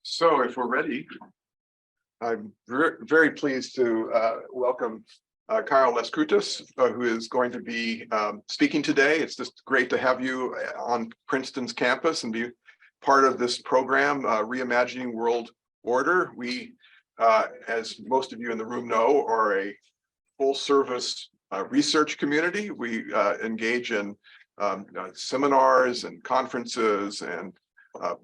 So if we're ready, I'm very pleased to welcome Kyle Lascurettes, who is going to be speaking today. It's just great to have you on Princeton's campus and be part of this program, Reimagining World Order. We, as most of you in the room know, are a full-service research community. We engage in seminars and conferences and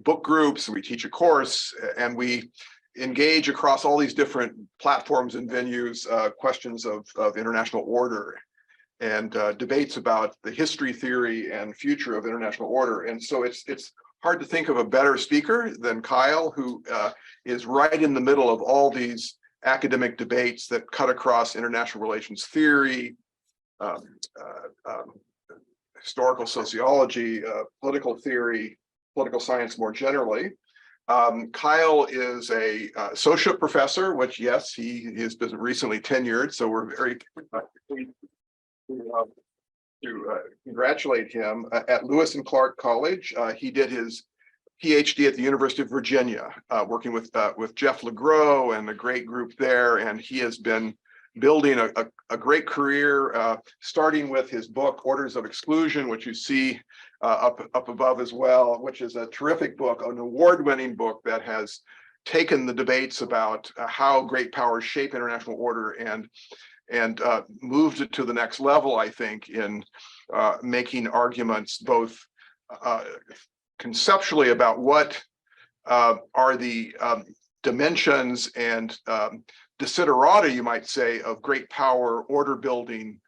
book groups, and we teach a course, and we engage across all these different platforms and venues, questions of international order and debates about the history, theory, and future of international order. And so it's hard to think of a better speaker than Kyle, who is right in the middle of all these academic debates that cut across international relations theory, historical sociology, political theory, political science more generally. Kyle is a associate professor, which, yes, he has been recently tenured, so we're very pleased to congratulate him. At Lewis and Clark College, he did his PhD at the University of Virginia, working with Jeff LeGros and a great group there, and he has been building a great career, starting with his book, Orders of Exclusion, which you see up above as well, which is a terrific book, an award-winning book that has taken the debates about how great powers shape international order and moved it to the next level, I think, in making arguments both conceptually about what are the dimensions and desiderata, you might say, of great power order building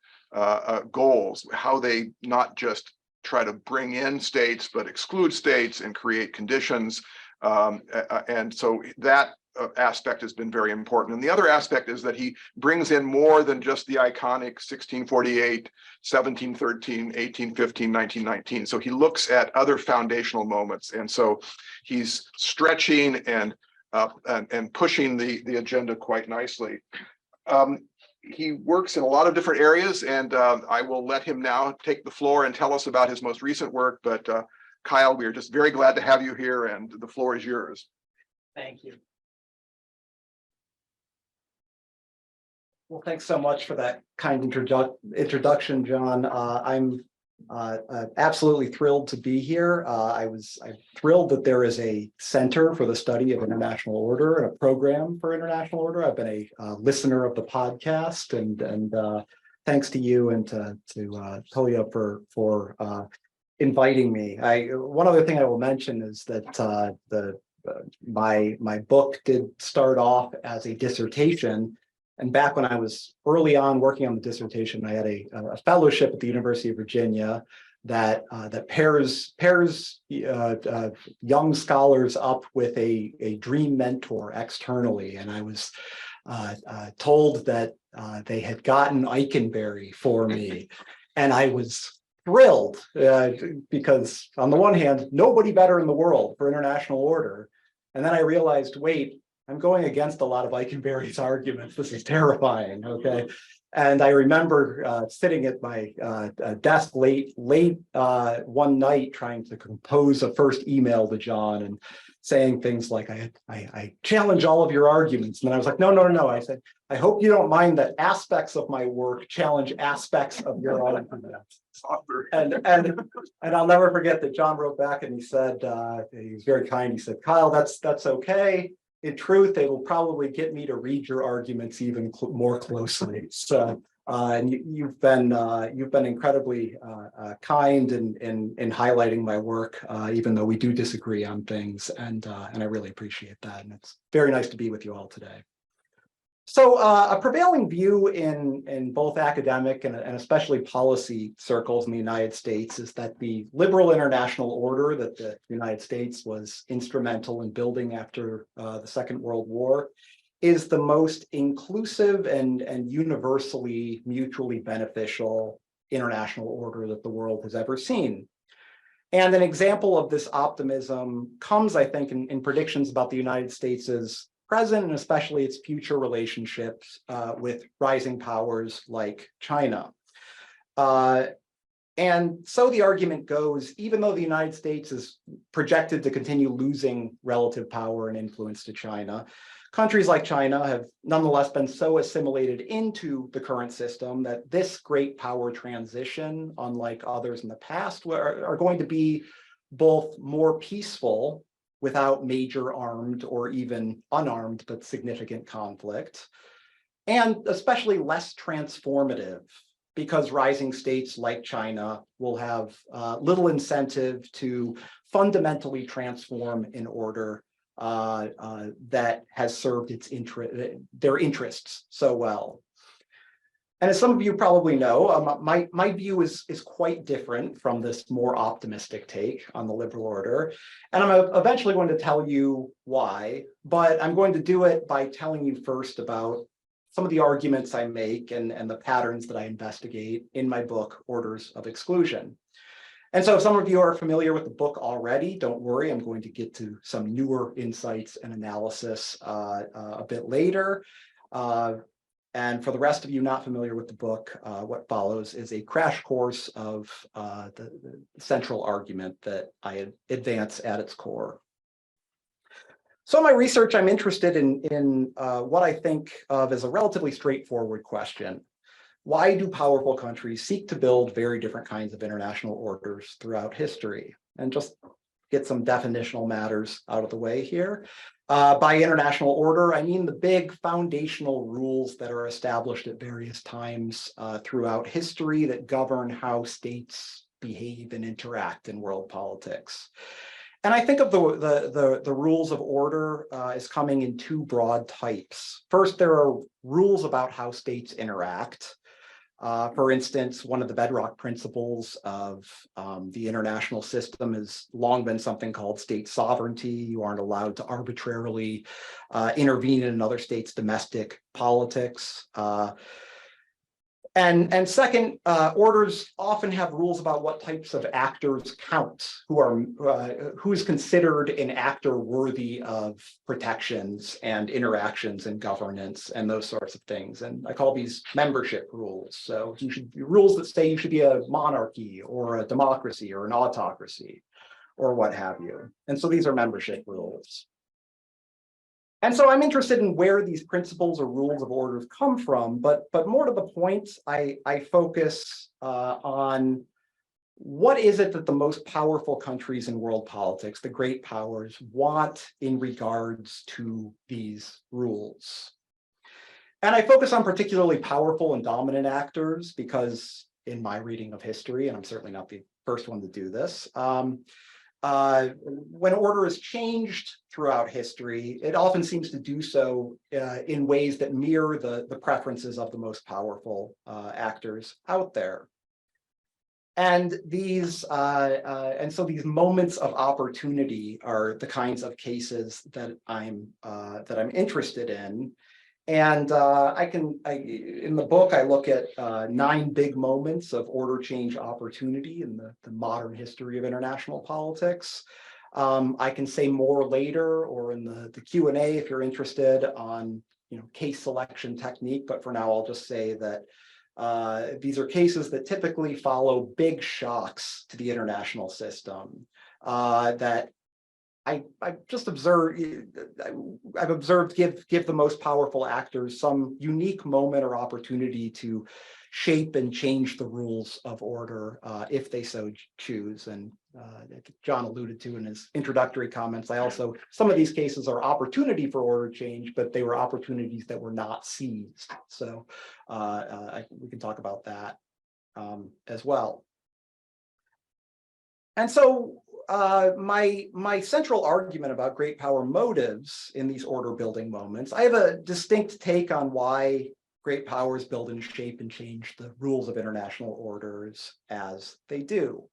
goals, how they not just try to bring in states, but exclude states and create conditions. And so that aspect has been very important. And the other aspect is that he brings in more than just the iconic 1648, 1713, 1815, 1919. So he looks at other foundational moments. And so he's stretching and pushing the agenda quite nicely. He works in a lot of different areas, and I will let him now take the floor and tell us about his most recent work. But Kyle, we are just very glad to have you here, and the floor is yours. Thank you. Well, thanks so much for that kind introduction, John. I'm absolutely thrilled to be here. I'm thrilled that there is a Center for the Study of International Order and a program for international order. I've been a listener of the podcast, and thanks to you and to Tolia for inviting me. One other thing I will mention is that my book did start off as a dissertation. And back when I was early on working on the dissertation, I had a fellowship at the University of Virginia that pairs young scholars up with a dream mentor externally. And I was told that they had gotten Eikenberry for me. And I was thrilled because on the one hand, nobody better in the world for international order. And then I realized, wait, I'm going against a lot of Eikenberry's arguments. This is terrifying, okay? And I remember sitting at my desk late one night trying to compose a first email to John and saying things like, I challenge all of your arguments. And then I was like, no. I said, I hope you don't mind that aspects of my work challenge aspects of your arguments. And I'll never forget that John wrote back and he said, he was very kind. He said, Kyle, that's okay. In truth, they will probably get me to read your arguments even more closely. So, and you've been incredibly kind in highlighting my work, even though we do disagree on things, and I really appreciate that. And it's very nice to be with you all today. So, a prevailing view in both academic and especially policy circles in the United States is that the liberal international order that the United States was instrumental in building after the Second World War is the most inclusive and universally mutually beneficial international order that the world has ever seen. And an example of this optimism comes, I think, in predictions about the United States' present and especially its future relationships with rising powers like China. And so the argument goes, even though the United States is projected to continue losing relative power and influence to China, countries like China have nonetheless been so assimilated into the current system that this great power transition, unlike others in the past, are going to be both more peaceful without major armed or even unarmed but significant conflict, and especially less transformative, because rising states like China will have little incentive to fundamentally transform an order that has served their interests so well. And as some of you probably know, my view is quite different from this more optimistic take on the liberal order. And I'm eventually going to tell you why, but I'm going to do it by telling you first about some of the arguments I make and the patterns that I investigate in my book, Orders of Exclusion. And so if some of you are familiar with the book already, don't worry, I'm going to get to some newer insights and analysis a bit later. And for the rest of you not familiar with the book, what follows is a crash course of the central argument that I advance at its core. So in my research, I'm interested in what I think of as a relatively straightforward question. Why do powerful countries seek to build very different kinds of international orders throughout history? And just get some definitional matters out of the way here. By international order, I mean the big foundational rules that are established at various times throughout history that govern how states behave and interact in world politics. And I think of the rules of order as coming in two broad types. First, there are rules about how states interact. For instance, one of the bedrock principles of the international system has long been something called state sovereignty. You aren't allowed to arbitrarily intervene in another state's domestic politics. And second, orders often have rules about what types of actors count, who is considered an actor worthy of protections and interactions and governance and those sorts of things. And I call these membership rules. So you should rules that say you should be a monarchy or a democracy or an autocracy or what have you. And so these are membership rules. And so I'm interested in where these principles or rules of orders come from, but more to the point, I focus on what is it that the most powerful countries in world politics, the great powers, want in regards to these rules. And I focus on particularly powerful and dominant actors because in my reading of history, and I'm certainly not the first one to do this, when order is changed throughout history, it often seems to do so in ways that mirror the preferences of the most powerful actors out there. And so these moments of opportunity are the kinds of cases that I'm interested in. And in the book, I look at 9 big moments of order change opportunity in the modern history of international politics. I can say more later or in the Q&A if you're interested on case selection technique, but for now I'll just say that these are cases that typically follow big shocks to the international system that I've observed give the most powerful actors some unique moment or opportunity to shape and change the rules of order if they so choose. And John alluded to in his introductory comments, some of these cases are opportunity for order change, but they were opportunities that were not seized. So we can talk about that as well. And so my central argument about great power motives in these order building moments, I have a distinct take on why great powers build and shape and change the rules of international orders as they do.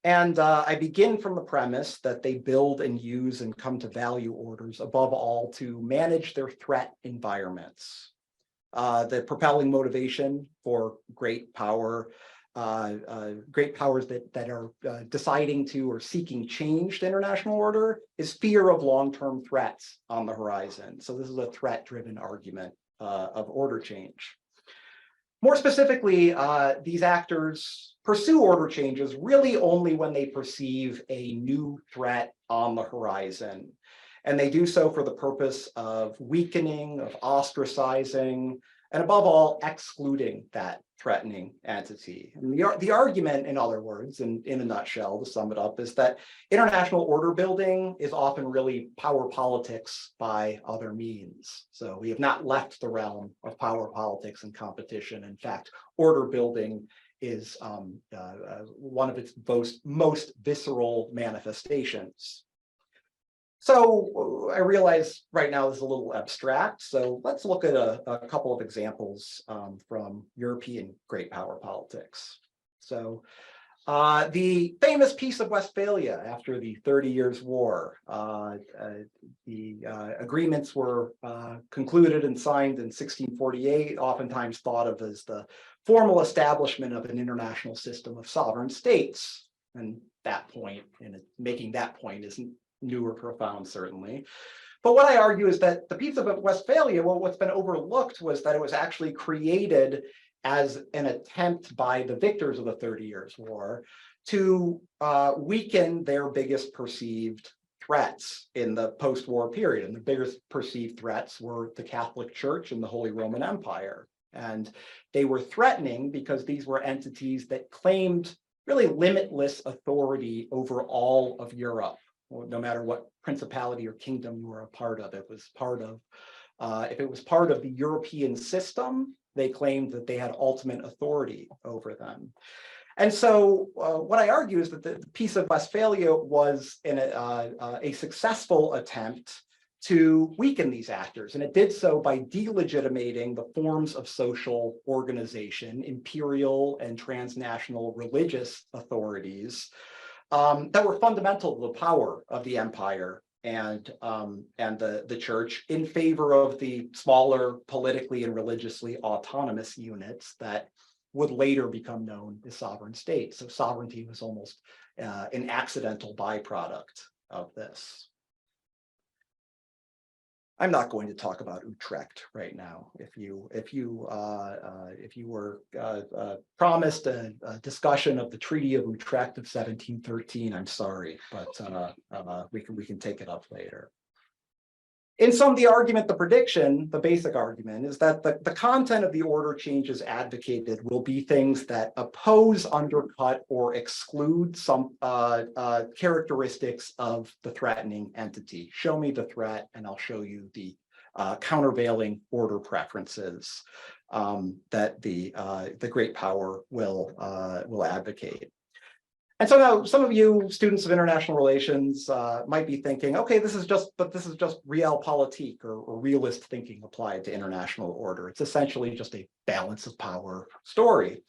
And I begin from the premise that they build and use and come to value orders above all to manage their threat environments. The propelling motivation for great power great powers that are deciding to or seeking changed international order is fear of long-term threats on the horizon. So this is a threat-driven argument of order change. More specifically, these actors pursue order changes really only when they perceive a new threat on the horizon. And they do so for the purpose of weakening, of ostracizing, and above all, excluding that threatening entity. And the argument, in other words, and in a nutshell, to sum it up, is that international order building is often really power politics by other means. So we have not left the realm of power politics and competition. In fact, order building is one of its most visceral manifestations. So I realize right now this is a little abstract, so let's look at a couple of examples from European great power politics. So the famous Peace of Westphalia after the 30 Years' War, the agreements were concluded and signed in 1648, oftentimes thought of as the formal establishment of an international system of sovereign states. And that point, and making that point isn't new or profound, certainly. But what I argue is that the Peace of Westphalia, well, what's been overlooked was that it was actually created as an attempt by the victors of the 30 Years' War to weaken their biggest perceived threats in the post-war period. And the biggest perceived threats were the Catholic Church and the Holy Roman Empire. And they were threatening because these were entities that claimed really limitless authority over all of Europe. No matter what principality or kingdom you were a part of, it was part of, if it was part of the European system, they claimed that they had ultimate authority over them. And so what I argue is that the Peace of Westphalia was a successful attempt to weaken these actors. And it did so by delegitimating the forms of social organization, imperial and transnational religious authorities, that were fundamental to the power of the empire and the church in favor of the smaller politically and religiously autonomous units that would later become known as sovereign states. So sovereignty was almost an accidental byproduct of this. I'm not going to talk about Utrecht right now. If you were promised a discussion of the Treaty of Utrecht of 1713, I'm sorry, but we can take it up later. In sum, the argument, the prediction, the basic argument is that the content of the order changes advocated will be things that oppose, undercut, or exclude some characteristics of the threatening entity. Show me the threat, and I'll show you the countervailing order preferences that the great power will advocate. And so now some of you students of international relations might be thinking, okay, this is just realpolitik or realist thinking applied to international order. It's essentially just a balance of power story.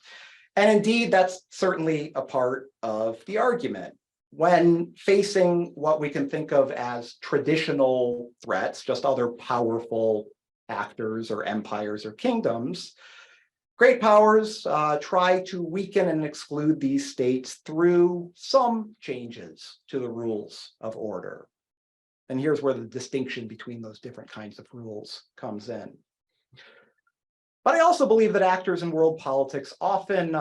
And indeed, that's certainly a part of the argument. When facing what we can think of as traditional threats, just other powerful actors or empires or kingdoms, great powers try to weaken and exclude these states through some changes to the rules of order. And here's where the distinction between those different kinds of rules comes in. But I also believe that actors in world politics often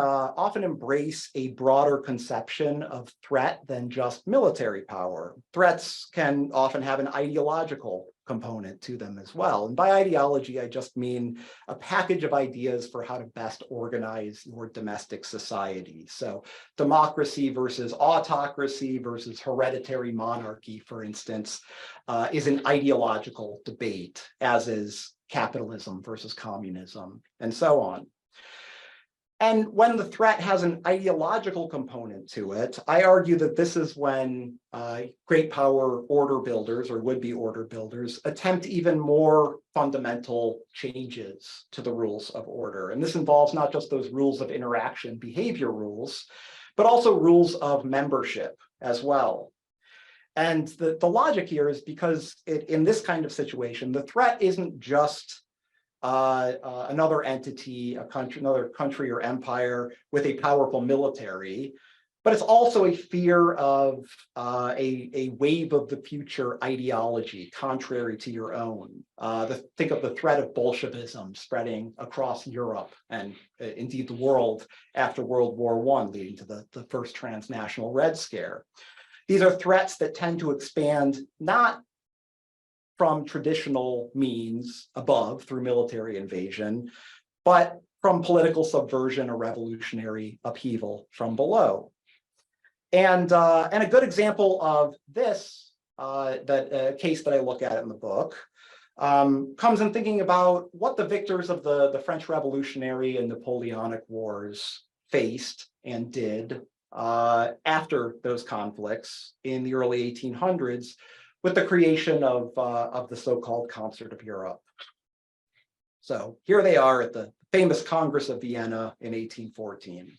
embrace a broader conception of threat than just military power. Threats can often have an ideological component to them as well. And by ideology, I just mean a package of ideas for how to best organize your domestic society. So democracy versus autocracy versus hereditary monarchy, for instance, is an ideological debate, as is capitalism versus communism, and so on. And when the threat has an ideological component to it, I argue that this is when great power order builders or would-be order builders attempt even more fundamental changes to the rules of order. And this involves not just those rules of interaction, behavior rules, but also rules of membership as well. And the logic here is because in this kind of situation, the threat isn't just another entity, another country or empire with a powerful military. But it's also a fear of a wave of the future ideology contrary to your own. Think of the threat of Bolshevism spreading across Europe and indeed the world after World War I, leading to the first transnational Red Scare. These are threats that tend to expand not from traditional means above through military invasion, but from political subversion or revolutionary upheaval from below. And a good example of this, case that I look at in the book, comes in thinking about what the victors of the French Revolutionary and Napoleonic Wars faced and did after those conflicts in the early 1800s with the creation of the so-called Concert of Europe. So here they are at the famous Congress of Vienna in 1814.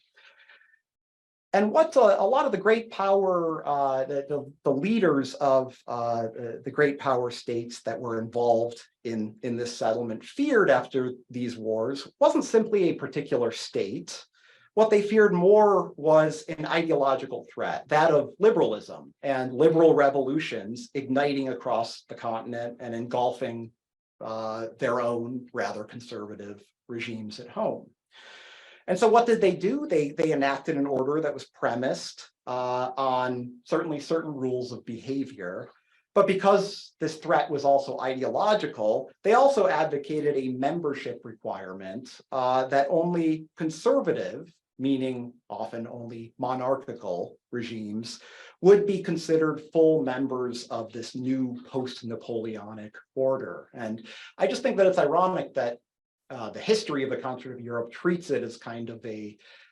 And what a lot of the great power, the leaders of the great power states that were involved in this settlement feared after these wars wasn't simply a particular state. What they feared more was an ideological threat, that of liberalism and liberal revolutions igniting across the continent and engulfing their own rather conservative regimes at home. And so what did they do? They enacted an order that was premised on certainly certain rules of behavior. But because this threat was also ideological, they also advocated a membership requirement that only conservative, meaning often only monarchical regimes, would be considered full members of this new post-Napoleonic order. And I just think that it's ironic that the history of the Concert of Europe treats it as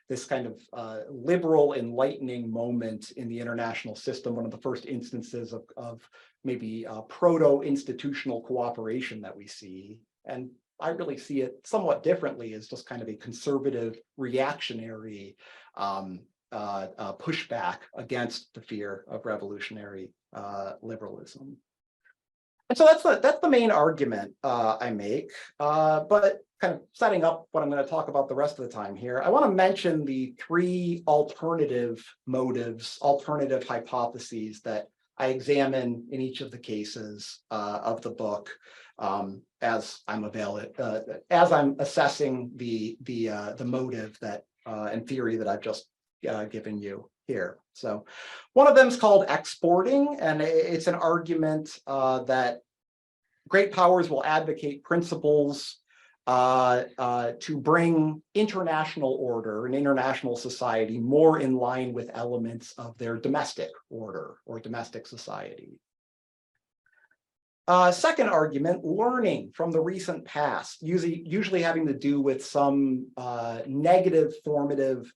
this kind of liberal enlightening moment in the international system, one of the first instances of maybe proto-institutional cooperation that we see. And I really see it somewhat differently as just kind of a conservative, reactionary pushback against the fear of revolutionary liberalism. And so that's the main argument I make, but kind of setting up what I'm going to talk about the rest of the time here, I want to mention the three alternative motives, alternative hypotheses that I examine in each of the cases of the book as I'm assessing the motive that and theory that I've just given you here. So one of them is called exporting, and it's an argument that great powers will advocate principles to bring international order and international society more in line with elements of their domestic order or domestic society. Second argument, learning from the recent past, usually having to do with some negative formative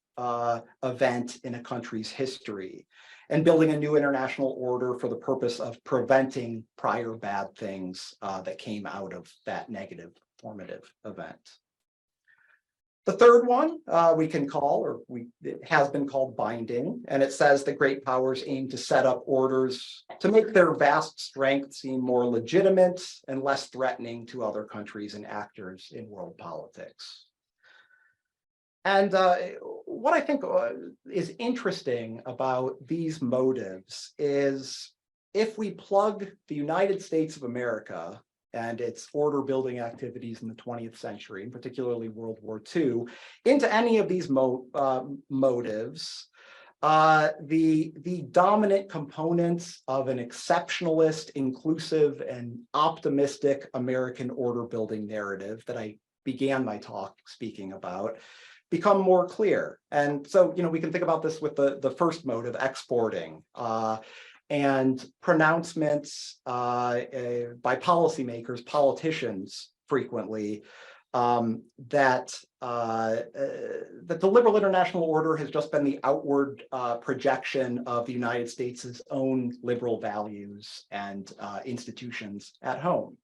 event in a country's history, and building a new international order for the purpose of preventing prior bad things that came out of that negative formative event. The third one we can call, or it has been called binding, and it says that great powers aim to set up orders to make their vast strength seem more legitimate and less threatening to other countries and actors in world politics. And what I think is interesting about these motives is if we plug the United States of America and its order building activities in the 20th century, and particularly World War II, into any of these motives, the dominant components of an exceptionalist, inclusive, and optimistic American order building narrative that I began my talk speaking about become more clear. And so, we can think about this with the first motive, exporting, and pronouncements by policymakers, politicians frequently, that the liberal international order has just been the outward projection of the United States' own liberal values and institutions at home.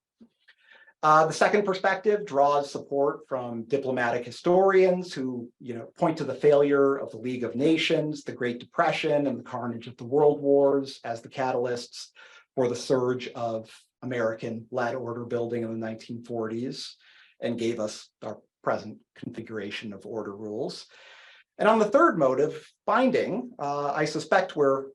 The second perspective draws support from diplomatic historians who, point to the failure of the League of Nations, the Great Depression, and the carnage of the World Wars as the catalysts for the surge of American-led order building in the 1940s, and gave us our present configuration of order rules. And on the third motive, binding, I suspect where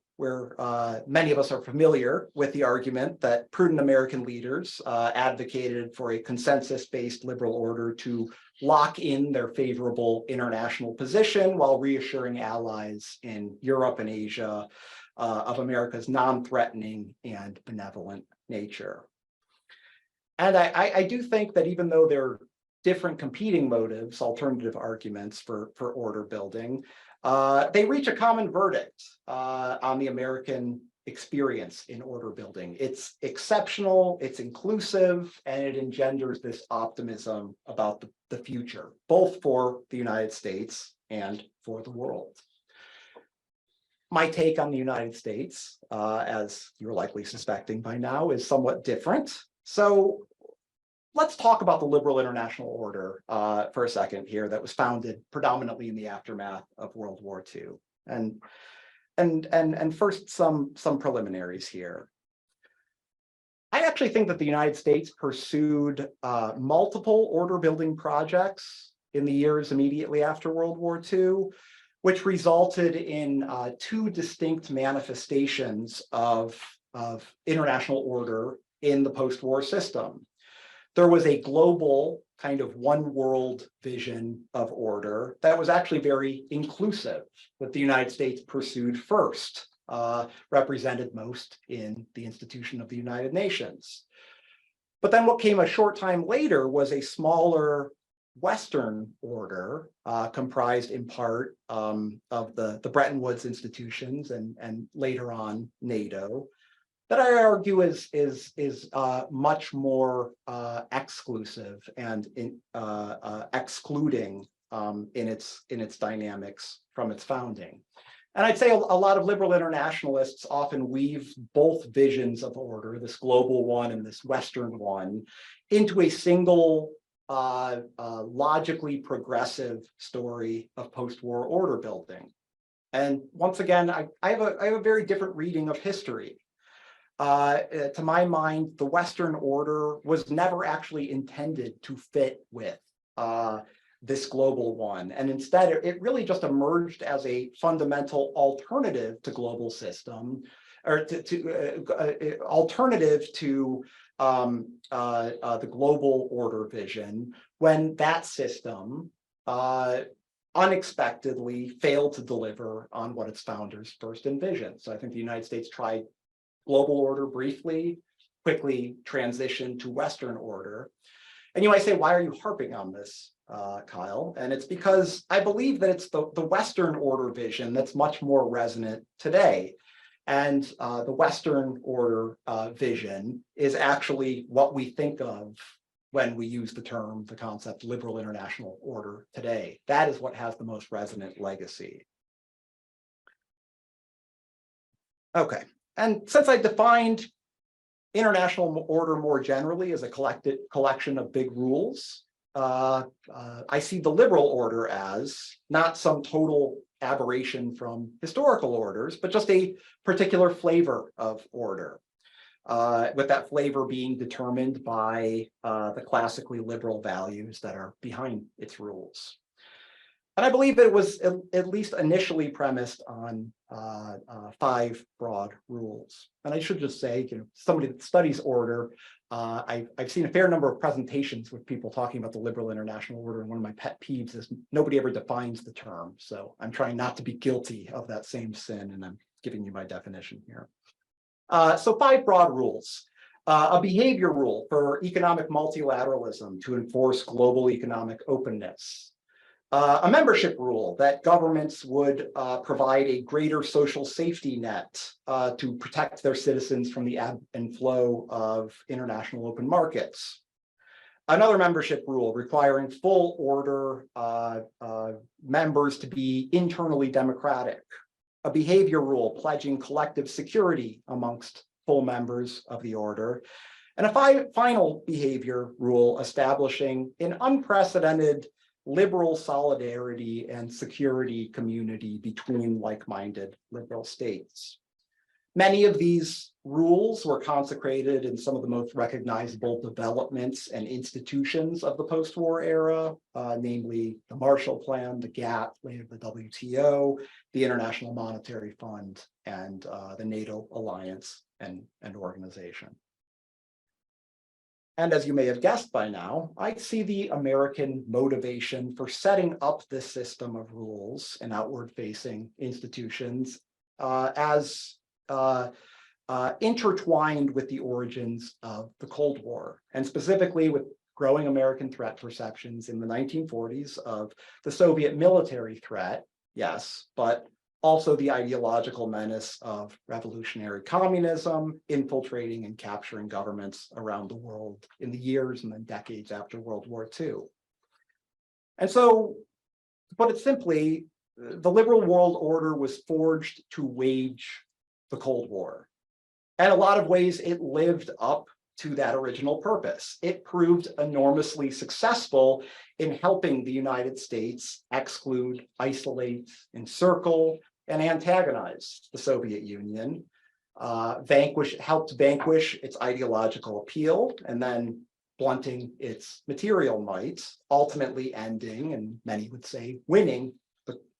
many of us are familiar with the argument that prudent American leaders advocated for a consensus-based liberal order to lock in their favorable international position while reassuring allies in Europe and Asia of America's non-threatening and benevolent nature. And I do think that even though there are different competing motives, alternative arguments for order building, they reach a common verdict on the American experience in order building. It's exceptional, it's inclusive, and it engenders this optimism about the future, both for the United States and for the world. My take on the United States, as you're likely suspecting by now, is somewhat different. So let's talk about the liberal international order for a second here that was founded predominantly in the aftermath of World War II. And first, some preliminaries here. I actually think that the United States pursued multiple order building projects in the years immediately after World War II, which resulted in two distinct manifestations of international order in the post-war system. There was a global kind of one world vision of order that was actually very inclusive, that the United States pursued first, represented most in the institution of the United Nations. But then what came a short time later was a smaller Western order, comprised in part of the Bretton Woods institutions and later on NATO, that I argue is much more exclusive and excluding in its dynamics from its founding. And I'd say a lot of liberal internationalists often weave both visions of order, this global one and this Western one, into a single logically progressive story of post-war order building. And once again, I have a very different reading of history. To my mind, the Western order was never actually intended to fit with this global one. And instead, it really just emerged as a fundamental alternative to global system, or alternative to the global order vision, when that system unexpectedly failed to deliver on what its founders first envisioned. So I think the United States tried global order briefly, quickly transitioned to Western order. And you might say, why are you harping on this, Kyle? And it's because I believe that it's the Western order vision that's much more resonant today. And the Western order vision is actually what we think of when we use the concept liberal international order today. That is what has the most resonant legacy. Okay. And since I defined international order more generally as a collection of big rules, I see the liberal order as not some total aberration from historical orders, but just a particular flavor of order, with that flavor being determined by the classically liberal values that are behind its rules. And I believe it was at least initially premised on 5 broad rules. And I should just say, somebody that studies order, I've seen a fair number of presentations with people talking about the liberal international order, and one of my pet peeves is nobody ever defines the term. So I'm trying not to be guilty of that same sin, and I'm giving you my definition here. So 5 broad rules. A behavior rule for economic multilateralism to enforce global economic openness. A membership rule that governments would provide a greater social safety net to protect their citizens from the ebb and flow of international open markets. Another membership rule requiring full order members to be internally democratic. A behavior rule pledging collective security amongst full members of the order. And a final behavior rule establishing an unprecedented liberal solidarity and security community between like-minded liberal states. Many of these rules were consecrated in some of the most recognizable developments and institutions of the post-war era, namely the Marshall Plan, the GATT, later the WTO, the International Monetary Fund, and the NATO alliance and organization. And as you may have guessed by now, I see the American motivation for setting up this system of rules and outward-facing institutions as intertwined with the origins of the Cold War, and specifically with growing American threat perceptions in the 1940s of the Soviet military threat, yes, but also the ideological menace of revolutionary communism infiltrating and capturing governments around the world in the years and then decades after World War II. And so, to put it simply, the liberal world order was forged to wage the Cold War. And in a lot of ways, it lived up to that original purpose. It proved enormously successful in helping the United States exclude, isolate, encircle, and antagonize the Soviet Union, helped vanquish its ideological appeal, and then blunting its material might, ultimately ending, and many would say winning,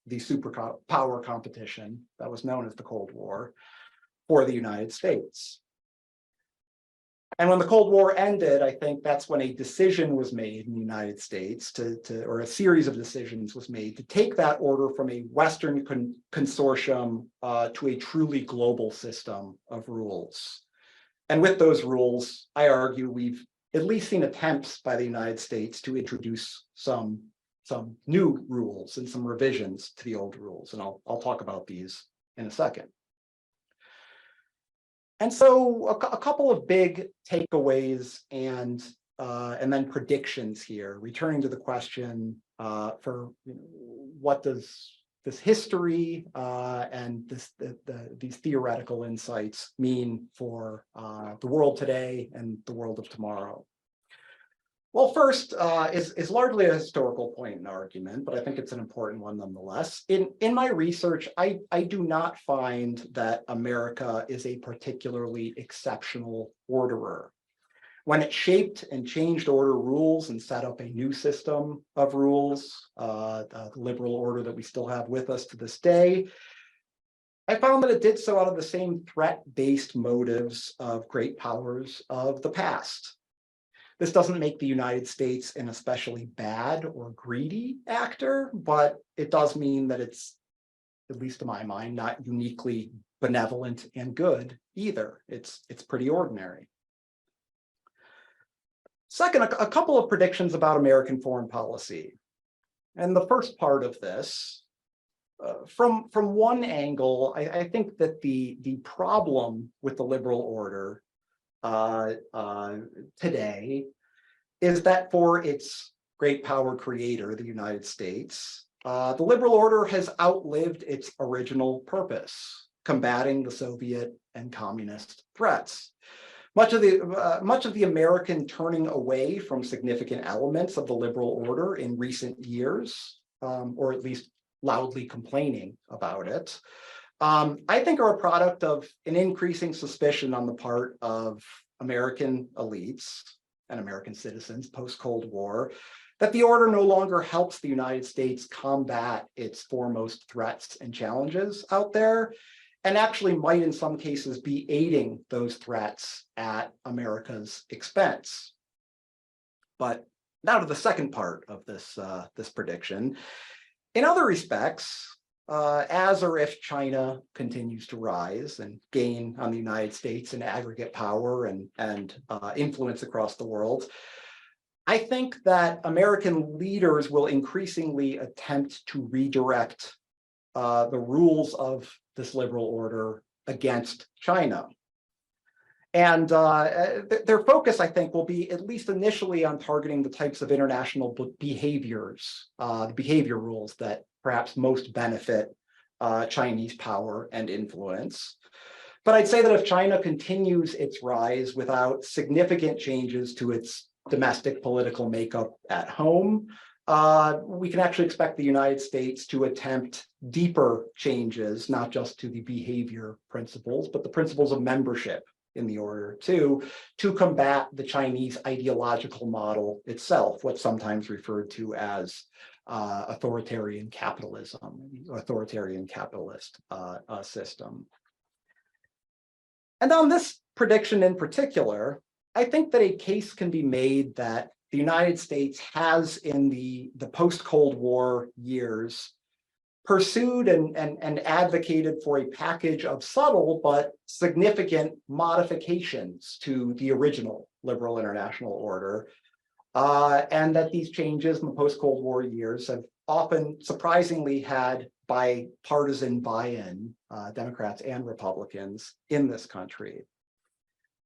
the superpower competition that was known as the Cold War for the United States. And when the Cold War ended, I think that's when a decision was made in the United States or a series of decisions was made to take that order from a Western consortium to a truly global system of rules. And with those rules, I argue we've at least seen attempts by the United States to introduce some new rules and some revisions to the old rules. And I'll talk about these in a second. And so a couple of big takeaways and then predictions here, returning to the question for what does this history and these theoretical insights mean for the world today and the world of tomorrow. Well, first is largely a historical point in argument, but I think it's an important one nonetheless. In my research, I do not find that America is a particularly exceptional orderer. When it shaped and changed order rules and set up a new system of rules, the liberal order that we still have with us to this day, I found that it did so out of the same threat-based motives of great powers of the past. This doesn't make the United States an especially bad or greedy actor, but it does mean that it's, at least to my mind, not uniquely benevolent and good either. It's pretty ordinary. Second, a couple of predictions about American foreign policy. And the first part of this, from one angle, I think that the problem with the liberal order today is that for its great power creator, the United States, the liberal order has outlived its original purpose, combating the Soviet and communist threats. Much of the American turning away from significant elements of the liberal order in recent years, or at least loudly complaining about it, I think are a product of an increasing suspicion on the part of American elites and American citizens post-Cold War that the order no longer helps the United States combat its foremost threats and challenges out there, and actually might in some cases be aiding those threats at America's expense. But now to the second part of this prediction. In other respects, as or if China continues to rise and gain on the United States in aggregate power and influence across the world, I think that American leaders will increasingly attempt to redirect the rules of this liberal order against China. And their focus, I think, will be at least initially on targeting the types of international behaviors, the behavior rules that perhaps most benefit Chinese power and influence. But I'd say that if China continues its rise without significant changes to its domestic political makeup at home, we can actually expect the United States to attempt deeper changes, not just to the behavior principles, but the principles of membership in the order to combat the Chinese ideological model itself, what's sometimes referred to as authoritarian capitalism, authoritarian capitalist system. And on this prediction in particular, I think that a case can be made that the United States has, in the post-Cold War years, pursued and advocated for a package of subtle but significant modifications to the original liberal international order, and that these changes in the post-Cold War years have often surprisingly had bipartisan buy-in, Democrats and Republicans in this country.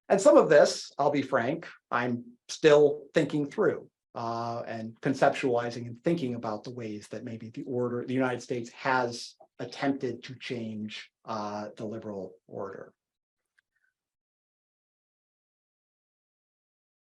And some of this, I'll be frank, I'm still thinking through and conceptualizing and thinking about the ways that maybe the United States has attempted to change the liberal order.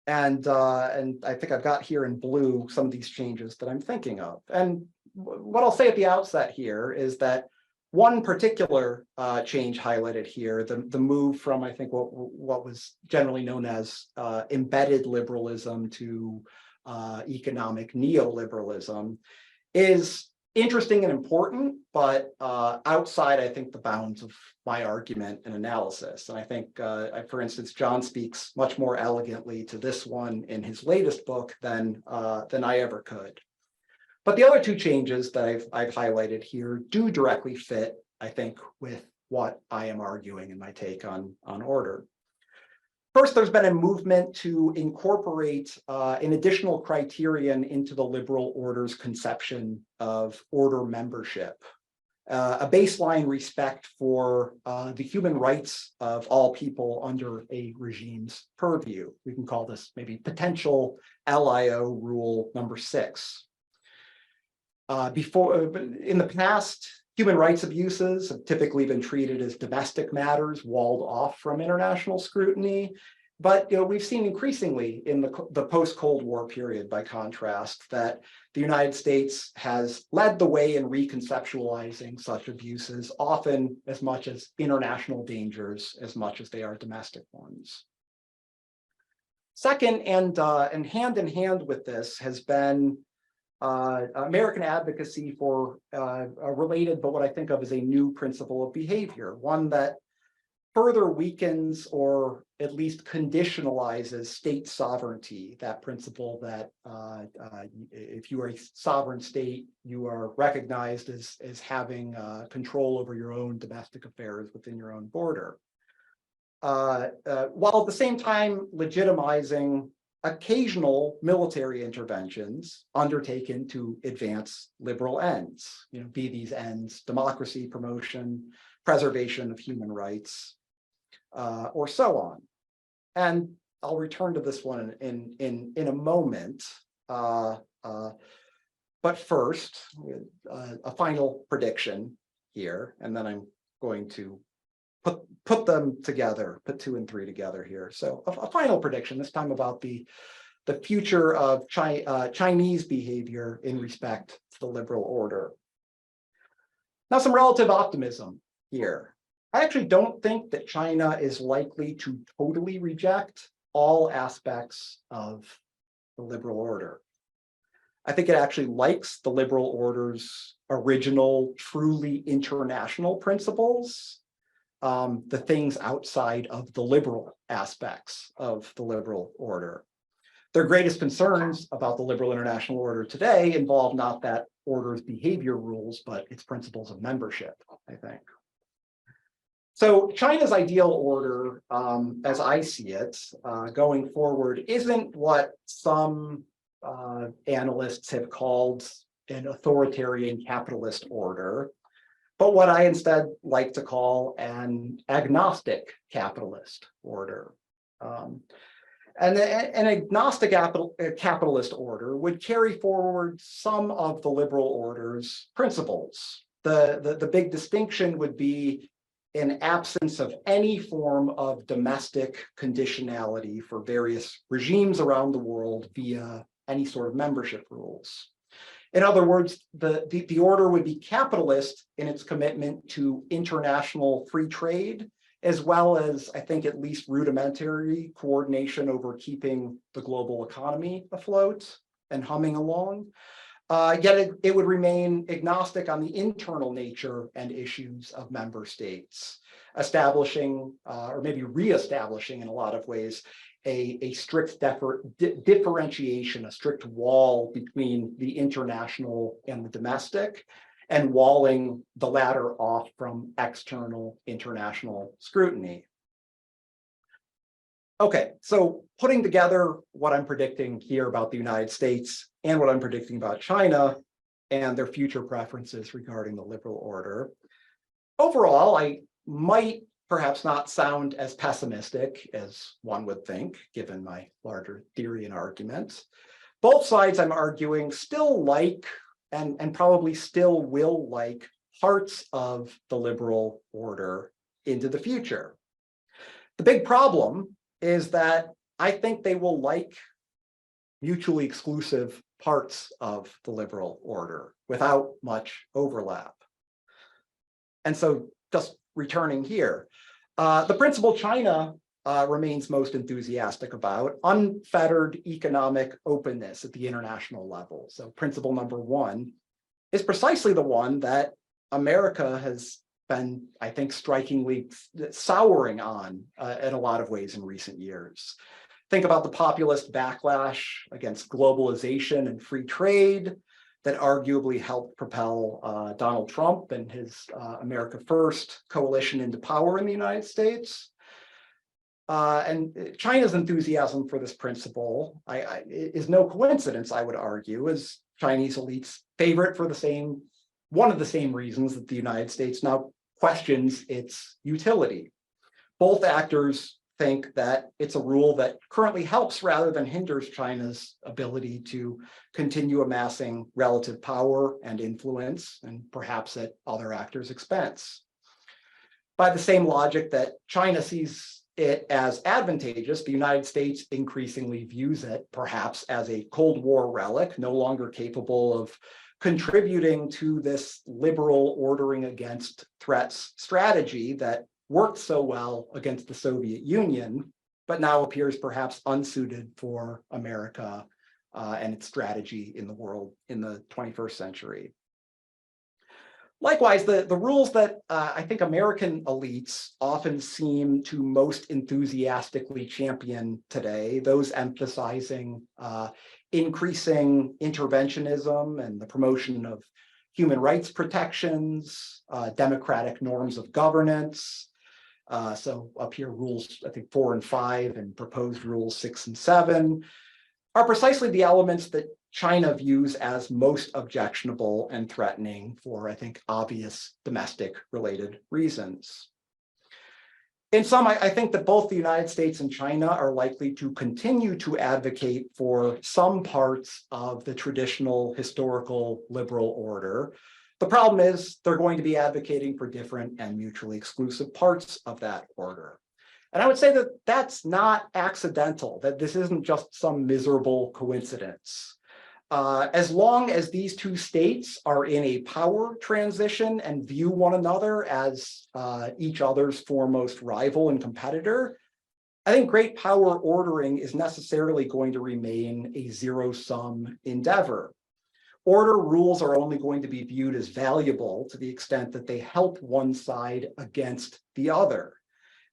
And I think I've got here in blue some of these changes that I'm thinking of. And what I'll say at the outset here is that one particular change highlighted here, the move from, I think, what was generally known as embedded liberalism to economic neoliberalism, is interesting and important, but outside, I think, the bounds of my argument and analysis. And I think, for instance, John speaks much more elegantly to this one in his latest book than I ever could. But the other two changes that I've highlighted here do directly fit, I think, with what I am arguing in my take on order. First, there's been a movement to incorporate an additional criterion into the liberal order's conception of order membership, a baseline respect for the human rights of all people under a regime's purview. We can call this maybe potential LIO rule number 6. In the past, human rights abuses have typically been treated as domestic matters, walled off from international scrutiny. But we've seen increasingly in the post-Cold War period, by contrast, that the United States has led the way in reconceptualizing such abuses, often as much as international dangers, as much as they are domestic ones. Second, and hand in hand with this, has been American advocacy for a related, but what I think of as a new principle of behavior, one that further weakens or at least conditionalizes state sovereignty, that principle that if you are a sovereign state, you are recognized as having control over your own domestic affairs within your own border, while at the same time legitimizing occasional military interventions undertaken to advance liberal ends, be these ends democracy promotion, preservation of human rights, or so on. And I'll return to this one in a moment. But first, a final prediction here, and then I'm going to put them together, put 2 and 3 together here. So a final prediction, this time about the future of Chinese behavior in respect to the liberal order. Now, some relative optimism here. I actually don't think that China is likely to totally reject all aspects of the liberal order. I think it actually likes the liberal order's original, truly international principles, the things outside of the liberal aspects of the liberal order. Their greatest concerns about the liberal international order today involve not that order's behavior rules, but its principles of membership, I think. So China's ideal order, as I see it, going forward, isn't what some analysts have called an authoritarian capitalist order, but what I instead like to call an agnostic capitalist order. And an agnostic capitalist order would carry forward some of the liberal order's principles. The big distinction would be an absence of any form of domestic conditionality for various regimes around the world via any sort of membership rules. In other words, the order would be capitalist in its commitment to international free trade, as well as, I think, at least rudimentary coordination over keeping the global economy afloat and humming along. Yet it would remain agnostic on the internal nature and issues of member states, establishing, or maybe reestablishing in a lot of ways, a strict differentiation, a strict wall between the international and the domestic, and walling the latter off from external international scrutiny. Okay, so putting together what I'm predicting here about the United States and what I'm predicting about China and their future preferences regarding the liberal order, overall, I might perhaps not sound as pessimistic as one would think, given my larger theory and argument. Both sides, I'm arguing, still like and probably still will like parts of the liberal order into the future. The big problem is that I think they will like mutually exclusive parts of the liberal order without much overlap. And so just returning here, the principle China remains most enthusiastic about: unfettered economic openness at the international level. So principle number one is precisely the one that America has been, I think, strikingly souring on in a lot of ways in recent years. Think about the populist backlash against globalization and free trade that arguably helped propel Donald Trump and his America First coalition into power in the United States. And China's enthusiasm for this principle is no coincidence, I would argue, as Chinese elites favor it for one of the same reasons that the United States now questions its utility. Both actors think that it's a rule that currently helps rather than hinders China's ability to continue amassing relative power and influence, and perhaps at other actors' expense. By the same logic that China sees it as advantageous, the United States increasingly views it perhaps as a Cold War relic, no longer capable of contributing to this liberal ordering against threats strategy that worked so well against the Soviet Union, but now appears perhaps unsuited for America and its strategy in the world in the 21st century. Likewise, the rules that I think American elites often seem to most enthusiastically champion today, those emphasizing increasing interventionism and the promotion of human rights protections, democratic norms of governance. So up here, rules, I think 4 and 5, and proposed rules 6 and 7, are precisely the elements that China views as most objectionable and threatening for, I think, obvious domestic related reasons. In sum, I think that both the United States and China are likely to continue to advocate for some parts of the traditional historical liberal order. The problem is they're going to be advocating for different and mutually exclusive parts of that order. And I would say that that's not accidental, that this isn't just some miserable coincidence. As long as these two states are in a power transition and view one another as each other's foremost rival and competitor, I think great power ordering is necessarily going to remain a zero-sum endeavor. Order rules are only going to be viewed as valuable to the extent that they help one side against the other.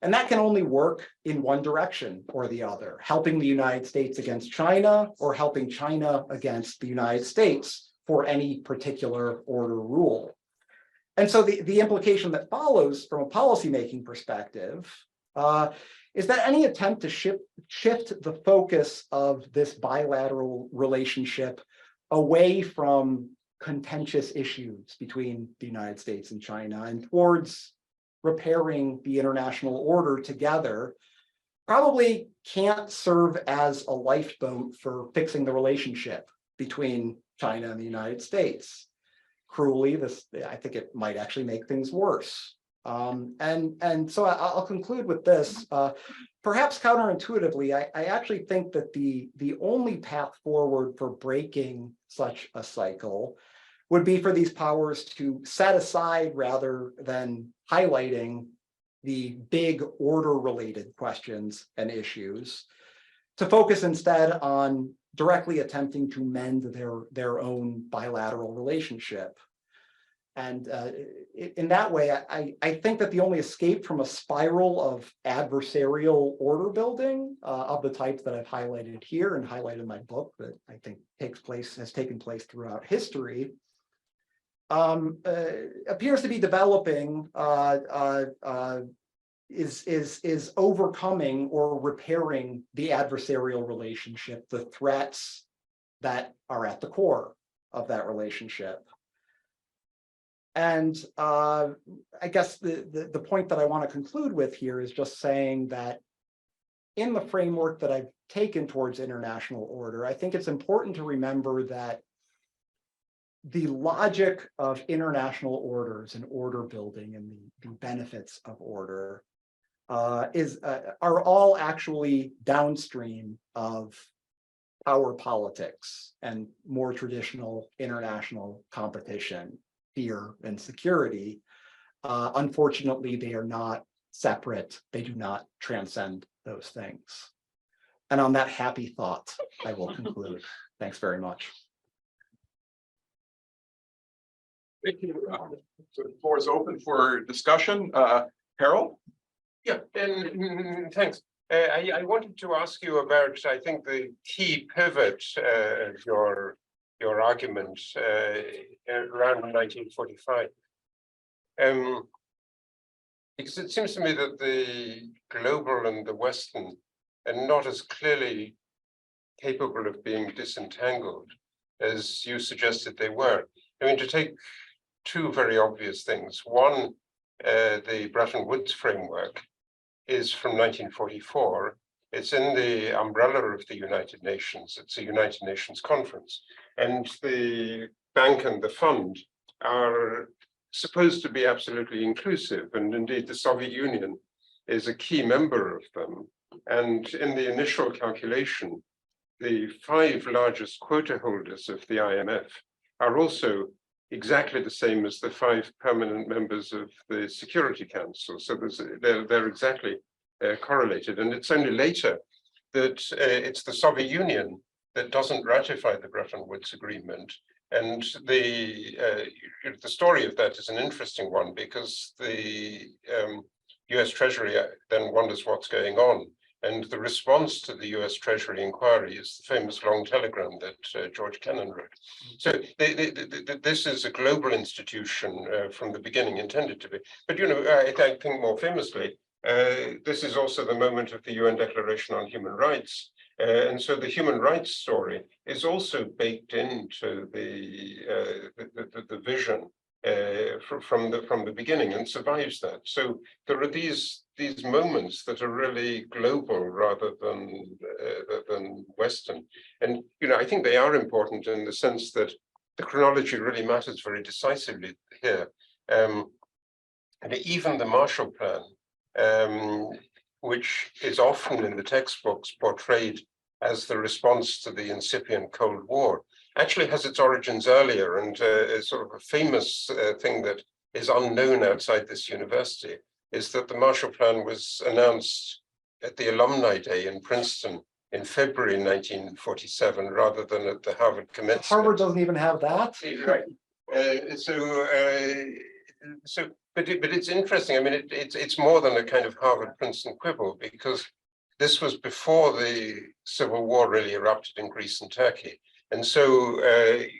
And that can only work in one direction or the other, helping the United States against China or helping China against the United States for any particular order rule. And so the implication that follows from a policymaking perspective is that any attempt to shift the focus of this bilateral relationship away from contentious issues between the United States and China and towards repairing the international order together probably can't serve as a lifeboat for fixing the relationship between China and the United States. Cruelly, I think it might actually make things worse. And so I'll conclude with this. perhaps counterintuitively, I actually think that the only path forward for breaking such a cycle would be for these powers to set aside, rather than highlighting the big order-related questions and issues, to focus instead on directly attempting to mend their own bilateral relationship. And in that way, I think that the only escape from a spiral of adversarial order building of the type that I've highlighted here and highlighted in my book that I think has taken place throughout history, appears to be developing is overcoming or repairing the adversarial relationship, the threats that are at the core of that relationship. And I guess the point that I want to conclude with here is just saying that in the framework that I've taken towards international order, I think it's important to remember that the logic of international orders and order building and the benefits of order are all actually downstream of power politics and more traditional international competition, fear, and security. Unfortunately, they are not separate. They do not transcend those things. And on that happy thought, I will conclude. Thanks very much. Thank you. So the floor is open for discussion. Harold? Yeah, and thanks. I wanted to ask you about, I think, the key pivot of your argument around 1945. Because it seems to me that the global and the Western are not as clearly capable of being disentangled as you suggested they were. I mean, to take two very obvious things. One, the Bretton Woods framework is from 1944. It's in the umbrella of the United Nations. It's a United Nations conference. And the bank and the fund are supposed to be absolutely inclusive. And indeed, the Soviet Union is a key member of them. And in the initial calculation, the 5 largest quota holders of the IMF are also exactly the same as the 5 permanent members of the Security Council. So they're exactly correlated. And it's only later that it's the Soviet Union that doesn't ratify the Bretton Woods Agreement. And the story of that is an interesting one, because the US Treasury then wonders what's going on. And the response to the US Treasury inquiry is the famous long telegram that George Kennan wrote. So this is a global institution from the beginning, intended to be. But, you know, I think more famously, this is also the moment of the UN Declaration on Human Rights. And so the human rights story is also baked into the vision from the beginning, and survives that. So there are these moments that are really global rather than Western. And, you know, I think they are important in the sense that the chronology really matters very decisively here. And even the Marshall Plan, which is often in the textbooks portrayed as the response to the incipient Cold War, actually has its origins earlier, and is sort of a famous thing that is unknown outside this university is that the Marshall Plan was announced at the Alumni Day in Princeton in February 1947, rather than at the Harvard commencement. Harvard doesn't even have that. Right. But it's interesting. I mean, it's more than a kind of Harvard-Princeton quibble, because this was before the civil war really erupted in Greece and Turkey. And so,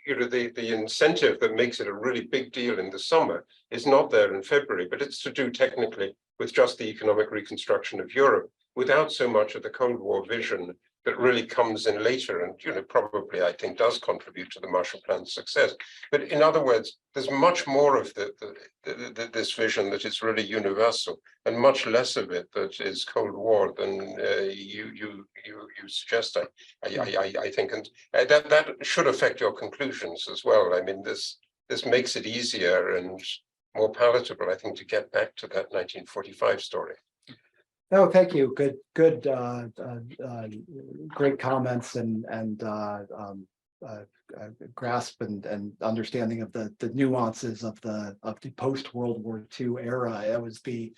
you know, the incentive that makes it a really big deal in the summer is not there in February, but it's to do technically with just the economic reconstruction of Europe, without so much of the Cold War vision that really comes in later, and, you know, probably, I think, does contribute to the Marshall Plan's success. But in other words, there's much more of this vision that is really universal, and much less of it that is Cold War than you suggest. I think, and that should affect your conclusions as well. I mean, this makes it easier and more palatable, I think, to get back to that 1945 story. Oh, thank you. Good, great comments and grasp and understanding of the nuances of the post World War II era. It was the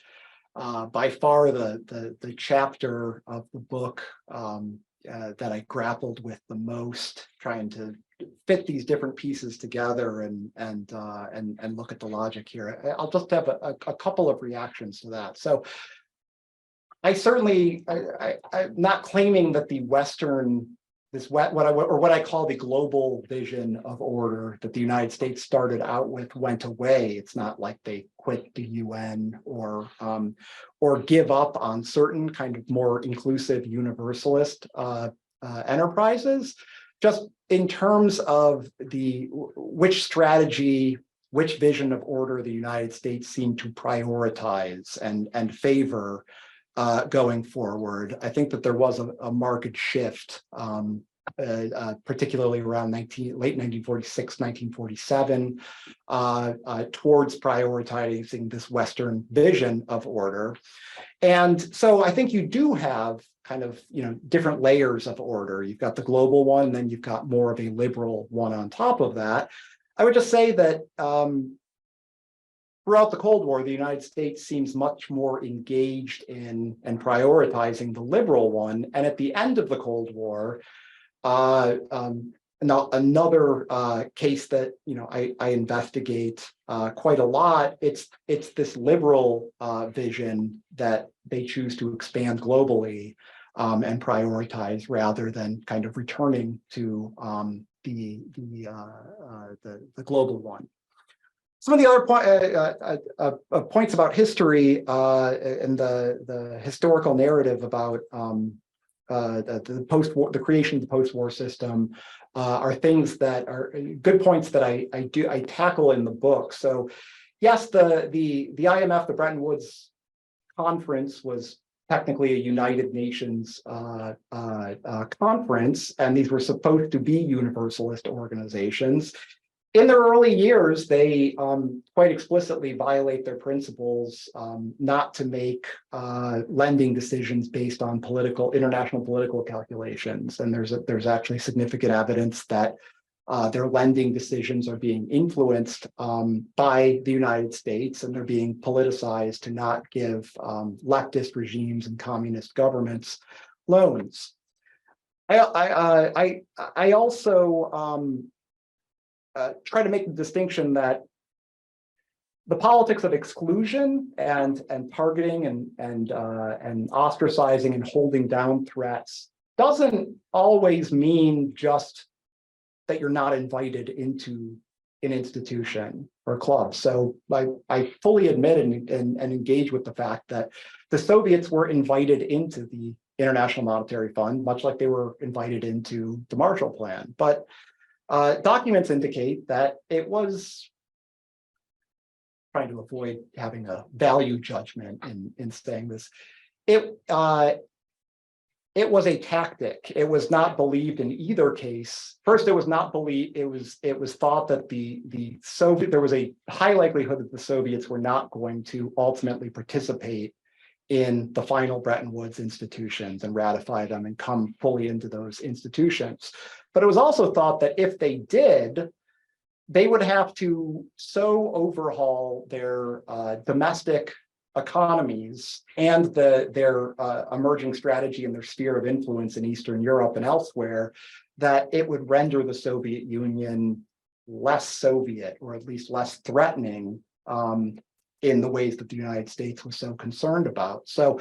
by far the chapter of the book that I grappled with the most, trying to fit these different pieces together and look at the logic here. I'll just have a couple of reactions to that. So I certainly, I'm not claiming that the Western, what I call the global vision of order that the United States started out with went away. It's not like they quit the UN or give up on certain kind of more inclusive universalist enterprises. Just in terms of which strategy, which vision of order the United States seemed to prioritize and favor going forward. I think that there was a marked shift, particularly around late 1946, 1947, towards prioritizing this Western vision of order. And so I think you do have kind of, different layers of order. You've got the global one, then you've got more of a liberal one on top of that. I would just say that throughout the Cold War, the United States seems much more engaged in and prioritizing the liberal one. And at the end of the Cold War, another case that I investigate quite a lot. It's this liberal vision that they choose to expand globally and prioritize rather than kind of returning to the global one. Some of the other points about history and the historical narrative about the creation of the post-war system are things that are good points that I tackle in the book. So, yes, the IMF, the Bretton Woods Conference, was technically a United Nations conference, and these were supposed to be universalist organizations. In their early years, they quite explicitly violate their principles not to make lending decisions based on international political calculations. And there's actually significant evidence that their lending decisions are being influenced by the United States, and they're being politicized to not give leftist regimes and communist governments loans. I also try to make the distinction that the politics of exclusion and targeting and ostracizing and holding down threats doesn't always mean just that you're not invited into an institution or club. So I fully admit and engage with the fact that the Soviets were invited into the International Monetary Fund, much like they were invited into the Marshall Plan. But documents indicate that it was trying to avoid having a value judgment in saying this. It was a tactic. It was not believed in either case. First, it was not believed. It was thought that there was a high likelihood that the Soviets were not going to ultimately participate in the final Bretton Woods institutions and ratify them and come fully into those institutions. But it was also thought that if they did, they would have to so overhaul their domestic economies and their emerging strategy and their sphere of influence in Eastern Europe and elsewhere, that it would render the Soviet Union less Soviet, or at least less threatening in the ways that the United States was so concerned about. So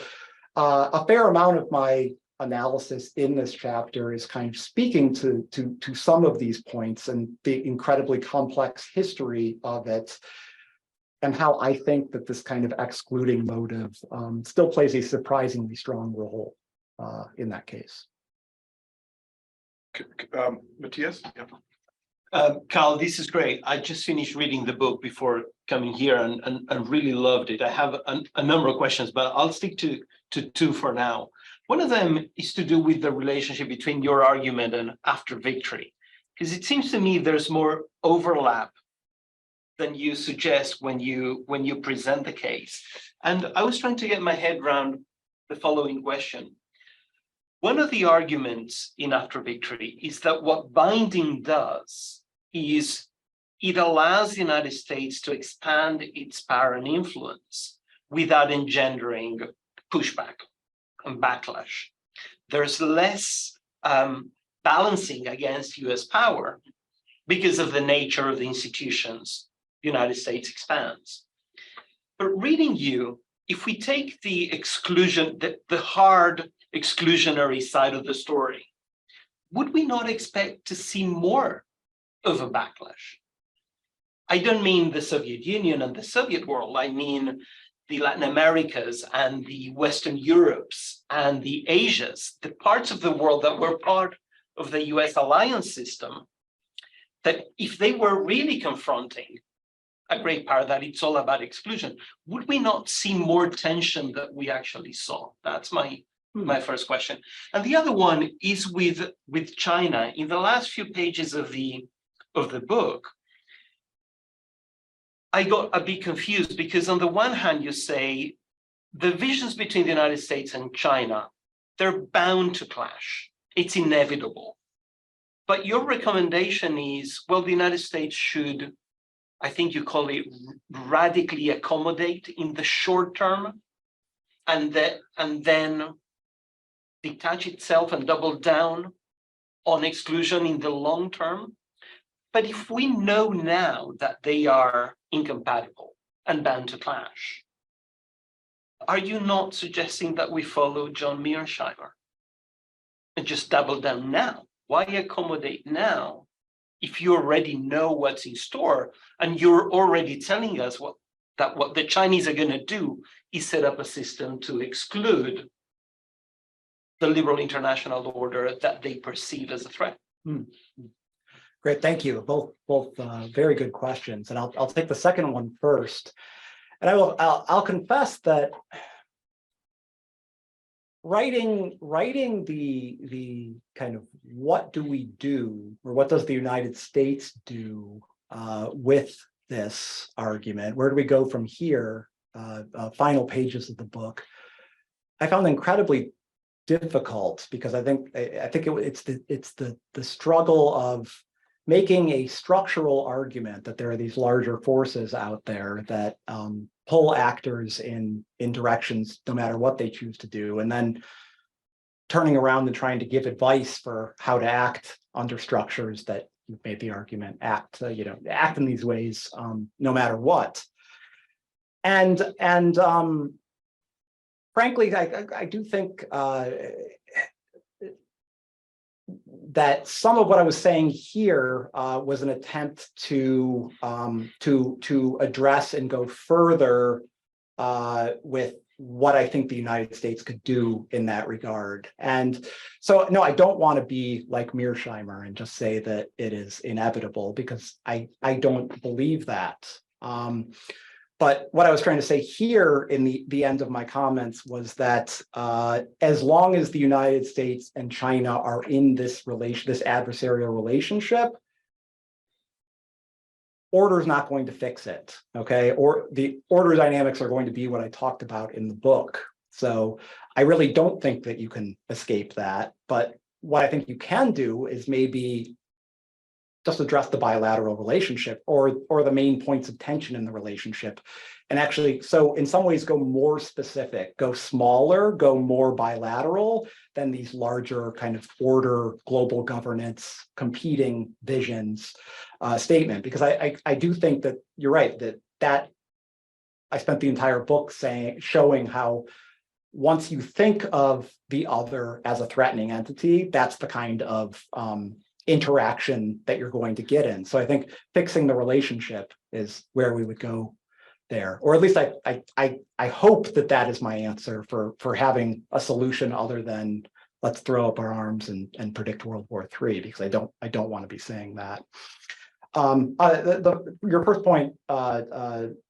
a fair amount of my analysis in this chapter is kind of speaking to some of these points and the incredibly complex history of it, and how I think that this kind of excluding motive still plays a surprisingly strong role in that case. Matthias? Yeah. Kyle, this is great. I just finished reading the book before coming here and really loved it. I have a number of questions, but I'll stick to two for now. One of them is to do with the relationship between your argument and after victory, because it seems to me there's more overlap than you suggest when you present the case. And I was trying to get my head around the following question. One of the arguments in After Victory is that what binding does is it allows the United States to expand its power and influence without engendering pushback and backlash. There's less balancing against US power because of the nature of the institutions the United States expands. But reading you, if we take the exclusion, the hard exclusionary side of the story, would we not expect to see more of a backlash? I don't mean the Soviet Union and the Soviet world, I mean the Latin Americas and the Western Europes and the Asias, the parts of the world that were part of the US alliance system, that if they were really confronting a great power that it's all about exclusion, would we not see more tension that we actually saw? That's my first question. And the other one is with China. In the last few pages of the book, I got a bit confused because on the one hand, you say the visions between the United States and China, they're bound to clash. It's inevitable. But your recommendation is, well, the United States should, I think you call it, radically accommodate in the short term and then detach itself and double down on exclusion in the long term. But if we know now that they are incompatible and bound to clash, are you not suggesting that we follow John Mearsheimer and just double down now? Why accommodate now if you already know what's in store and you're already telling us what the Chinese are going to do is set up a system to exclude the liberal international order that they perceive as a threat? Great, thank you. Both very good questions, and I'll take the second one first. And I'll confess that writing the kind of what do we do, or what does the United States do with this argument? Where do we go from here? Final pages of the book, I found incredibly difficult because I think it's the struggle of making a structural argument that there are these larger forces out there that pull actors in directions no matter what they choose to do, and then turning around and trying to give advice for how to act under structures that you've made the argument act in these ways no matter what. And frankly, I do think that some of what I was saying here was an attempt to address and go further with what I think the United States could do in that regard. And so, no, I don't want to be like Mearsheimer and just say that it is inevitable, because I don't believe that. But what I was trying to say here in the end of my comments was that as long as the United States and China are in this adversarial relationship, order is not going to fix it, okay? Or the order dynamics are going to be what I talked about in the book. So I really don't think that you can escape that. But what I think you can do is maybe just address the bilateral relationship or the main points of tension in the relationship. And actually, so in some ways, go more specific, go smaller, go more bilateral than these larger kind of order, global governance, competing visions statement. Because I do think that you're right, that I spent the entire book showing how once you think of the other as a threatening entity, that's the kind of interaction that you're going to get in. So I think fixing the relationship is where we would go there, or at least I hope that is my answer for having a solution other than let's throw up our arms and predict World War III, because I don't want to be saying that. Your first point,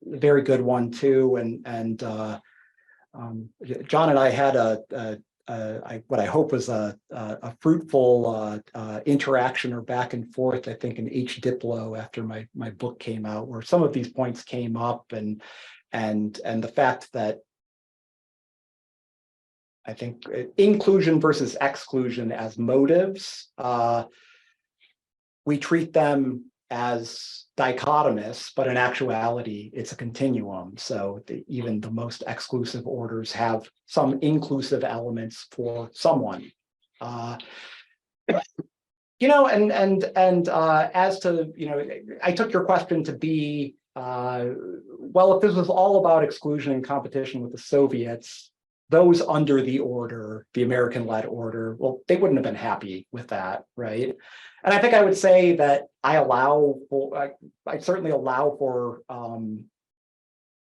very good one too, and John and I had what I hope was a fruitful interaction or back and forth, I think, in H. Diplo after my book came out, where some of these points came up, and the fact that I think inclusion versus exclusion as motives, we treat them as dichotomous, but in actuality, it's a continuum. So even the most exclusive orders have some inclusive elements for someone. As to, I took your question to be, well, if this was all about exclusion and competition with the Soviets, those under the order, the American-led order, well, they wouldn't have been happy with that, right? And I think I would say that I certainly allow for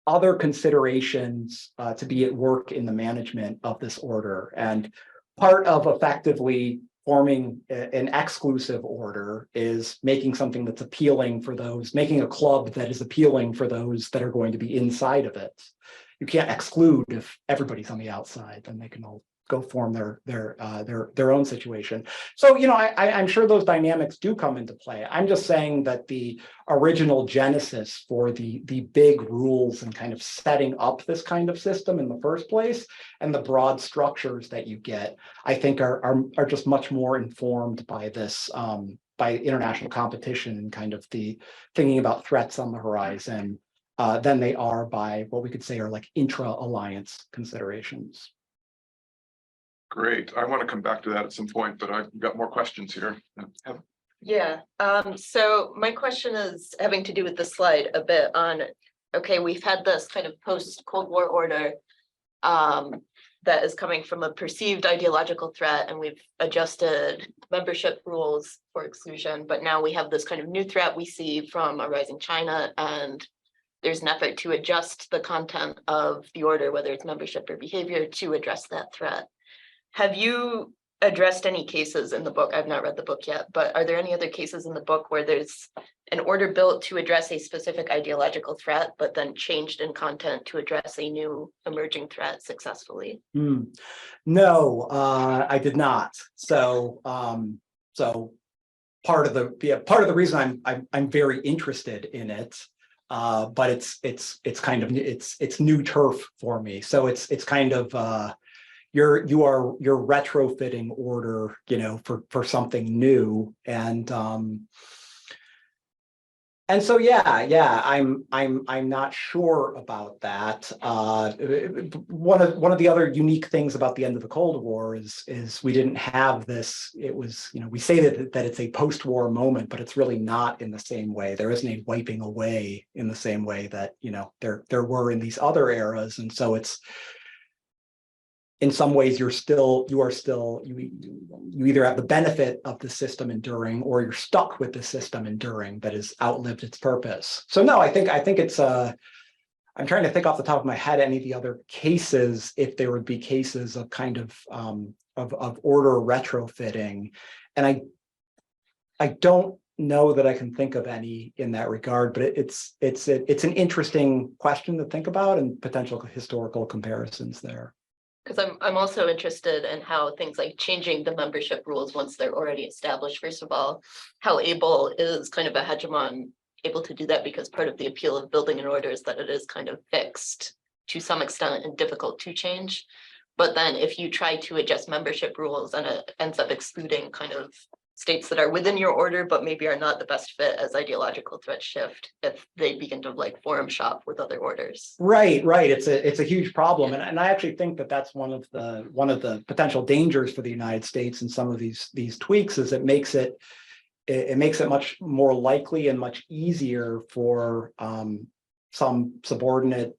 other considerations to be at work in the management of this order. And part of effectively forming an exclusive order is making something that's appealing for those, making a club that is appealing for those that are going to be inside of it. You can't exclude if everybody's on the outside, then they can all go form their own situation. So, I'm sure those dynamics do come into play. I'm just saying that the original genesis for the big rules and kind of setting up this kind of system in the first place and the broad structures that you get, I think are just much more informed by this, by international competition and kind of the thinking about threats on the horizon than they are by what we could say are like intra-alliance considerations. Great. I want to come back to that at some point, but I've got more questions here. Yeah, so my question is having to do with the slide a bit on, okay, we've had this kind of post-Cold War order that is coming from a perceived ideological threat, and we've adjusted membership rules for exclusion, but now we have this kind of new threat we see from a rising China, and there's an effort to adjust the content of the order, whether it's membership or behavior, to address that threat. Have you addressed any cases in the book? I've not read the book yet, but are there any other cases in the book where there's an order built to address a specific ideological threat, but then changed in content to address a new emerging threat successfully? No, I did not. So, part of the reason I'm very interested in it, but it's kind of it's new turf for me. So it's kind of you're retrofitting order, for something new, and so yeah, I'm not sure about that. One of the other unique things about the end of the Cold War is we didn't have this. It was, we say that it's a post-war moment, but it's really not in the same way. There isn't a wiping away in the same way that there were in these other eras, and so it's. In some ways, you either have the benefit of the system enduring, or you're stuck with the system enduring that has outlived its purpose. So no, I think it's I'm trying to think off the top of my head any of the other cases, if there would be cases of kind of order retrofitting, and I don't know that I can think of any in that regard, but it's an interesting question to think about and potential historical comparisons there. Because I'm also interested in how things like changing the membership rules once they're already established, first of all, how able is kind of a hegemon able to do that, because part of the appeal of building an order is that it is kind of fixed to some extent and difficult to change. But then if you try to adjust membership rules and it ends up excluding kind of states that are within your order, but maybe are not the best fit as ideological threats shift, if they begin to like forum shop with other orders. Right. It's a huge problem, and I actually think that that's one of the potential dangers for the United States in some of these tweaks is it makes it much more likely and much easier for some subordinate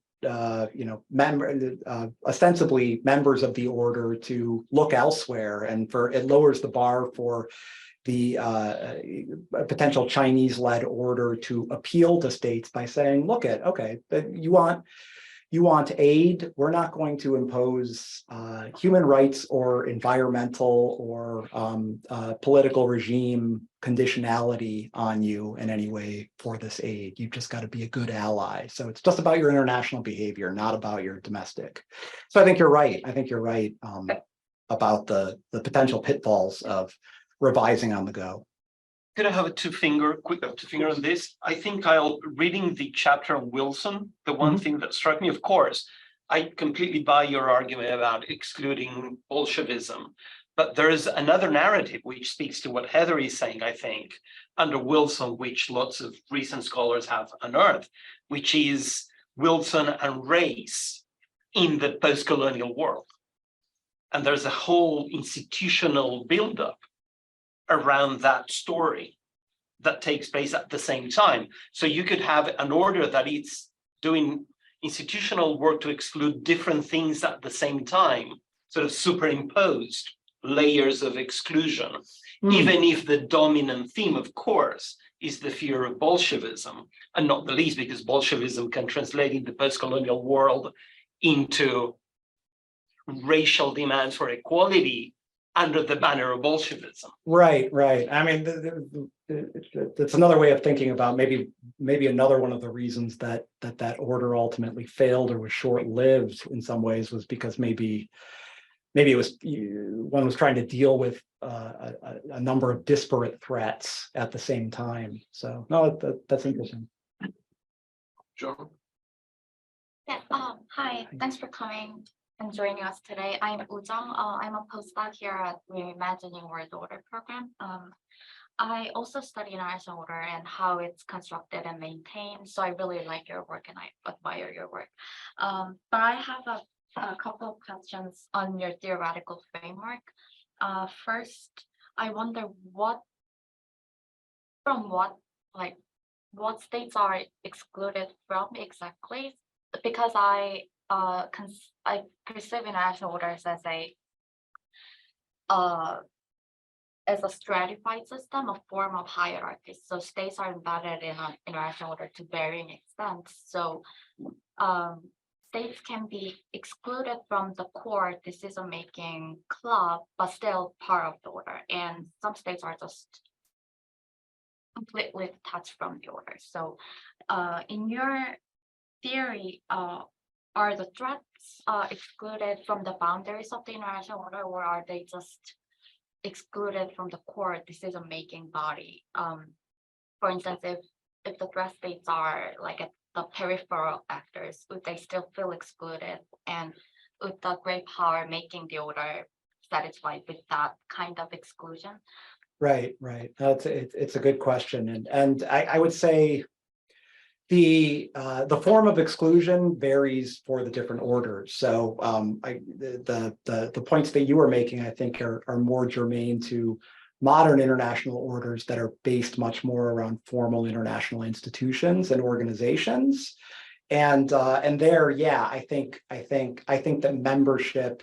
ostensibly members of the order to look elsewhere, and it lowers the bar for the potential Chinese-led order to appeal to states by saying, look at, okay, you want aid, we're not going to impose human rights or environmental or political regime conditionality on you in any way for this aid. You've just got to be a good ally. So it's just about your international behavior, not about your domestic. So I think you're right. About the potential pitfalls of revising on the go. Could I have a quick two finger on this? I think reading the chapter on Wilson, the one thing that struck me, of course, I completely buy your argument about excluding Bolshevism, but there is another narrative which speaks to what Heather is saying, I think, under Wilson, which lots of recent scholars have unearthed, which is Wilson and race in the post-colonial world. And there's a whole institutional buildup around that story that takes place at the same time. So you could have an order that is doing institutional work to exclude different things at the same time, sort of superimposed layers of exclusion, even if the dominant theme, of course, is the fear of Bolshevism, and not the least because Bolshevism can translate in the post-colonial world into racial demands for equality under the banner of Bolshevism. Right. I mean, it's another way of thinking about maybe another one of the reasons that order ultimately failed or was short-lived in some ways was because maybe it was one was trying to deal with a number of disparate threats at the same time. So no, that's interesting. John? Yeah, hi, thanks for coming and joining us today. I'm Ujang. I'm a postdoc here at Reimagining World Order program. I also study international order and how it's constructed and maintained. So I really like your work and I admire your work. But I have a couple of questions on your theoretical framework. First, I wonder what states are excluded from exactly? Because I perceive international orders as a stratified system, a form of hierarchy. So states are embedded in an international order to varying extents. So states can be excluded from the core decision-making club, but still part of the order. And some states are just completely detached from the order. So in your theory, are the threats excluded from the boundaries of the international order, or are they just excluded from the core decision-making body? For instance, if the threat states are like at the peripheral actors, would they still feel excluded? And would the great power making the order satisfied with that kind of exclusion? Right. It's a good question, and I would say the form of exclusion varies for the different orders. So the points that you were making, I think, are more germane to modern international orders that are based much more around formal international institutions and organizations. And there, yeah, I think that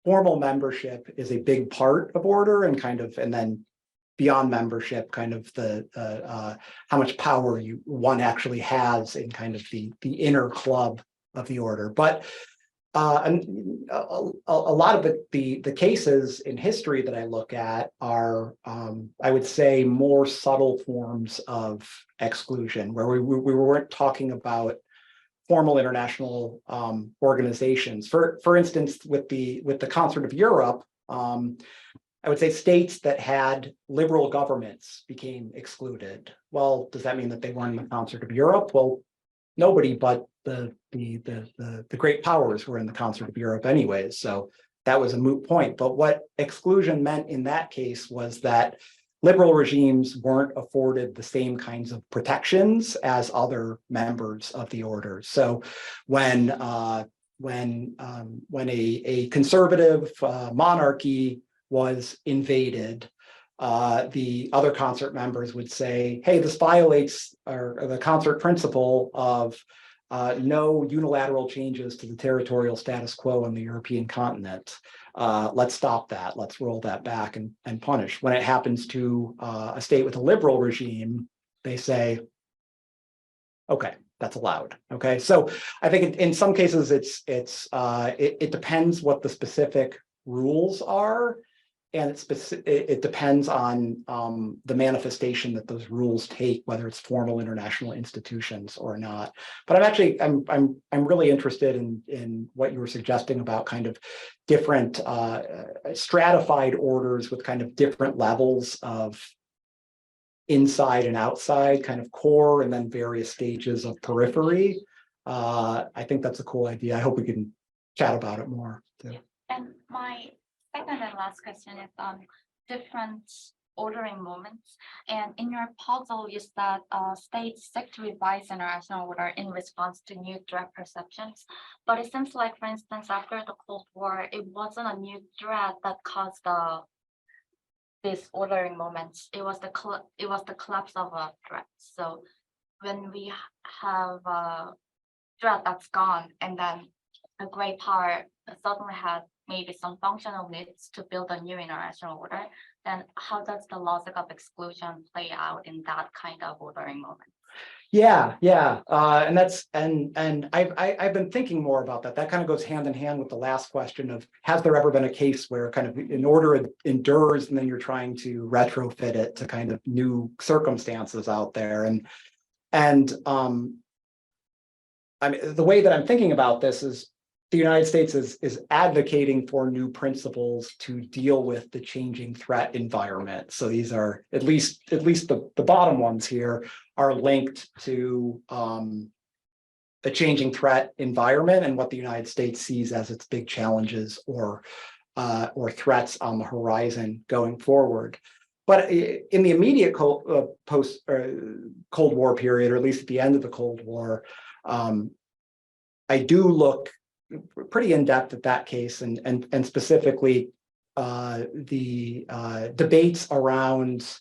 formal membership is a big part of order, and then beyond membership, kind of the how much power one actually has in kind of the inner club of the order. But and a lot of the cases in history that I look at are, I would say, more subtle forms of exclusion, where we weren't talking about formal international organizations. For instance, with the Concert of Europe, I would say states that had liberal governments became excluded. Well, does that mean that they weren't in the Concert of Europe? Well, nobody but the great powers were in the Concert of Europe anyways. So that was a moot point. But what exclusion meant in that case was that liberal regimes weren't afforded the same kinds of protections as other members of the order. So when a conservative monarchy was invaded, the other concert members would say, hey, this violates the concert principle of no unilateral changes to the territorial status quo on the European continent. Let's stop that. Let's roll that back and punish. When it happens to a state with a liberal regime, they say, okay, that's allowed. Okay, so I think in some cases it depends what the specific rules are, and it depends on the manifestation that those rules take, whether it's formal international institutions or not. But I'm really interested in what you were suggesting about kind of different stratified orders with kind of different levels of inside and outside, kind of core, and then various stages of periphery. I think that's a cool idea. I hope we can chat about it more. Too. And my second and last question is on different ordering moments. And in your puzzle, you said states seek to revise international order in response to new threat perceptions. But it seems like, for instance, after the Cold War, it wasn't a new threat that caused these ordering moments. It was the collapse of a threat. So when we have a threat that's gone, and then a great power suddenly has maybe some functional needs to build a new international order, then how does the logic of exclusion play out in that kind of ordering moment? Yeah, and that's and I've been thinking more about that. That kind of goes hand in hand with the last question of, has there ever been a case where kind of an order endures and then you're trying to retrofit it to kind of new circumstances out there, and I mean, the way that I'm thinking about this is the United States is advocating for new principles to deal with the changing threat environment. So these are at least the bottom ones here are linked to the changing threat environment and what the United States sees as its big challenges or threats on the horizon going forward. But in the immediate post Cold War period, or at least at the end of the Cold War, I do look pretty in depth at that case, and specifically the debates around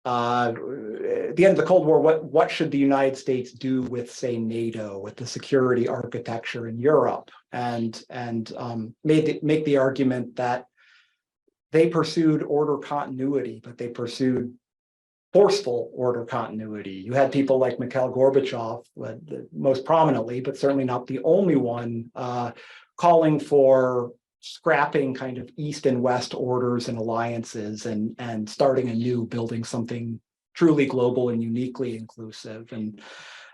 the end of the Cold War. What should the United States do with, say, NATO, with the security architecture in Europe, and make the argument that they pursued order continuity, but they pursued forceful order continuity. You had people like Mikhail Gorbachev, most prominently, but certainly not the only one, calling for scrapping kind of East and West orders and alliances and starting anew, building something truly global and uniquely inclusive. And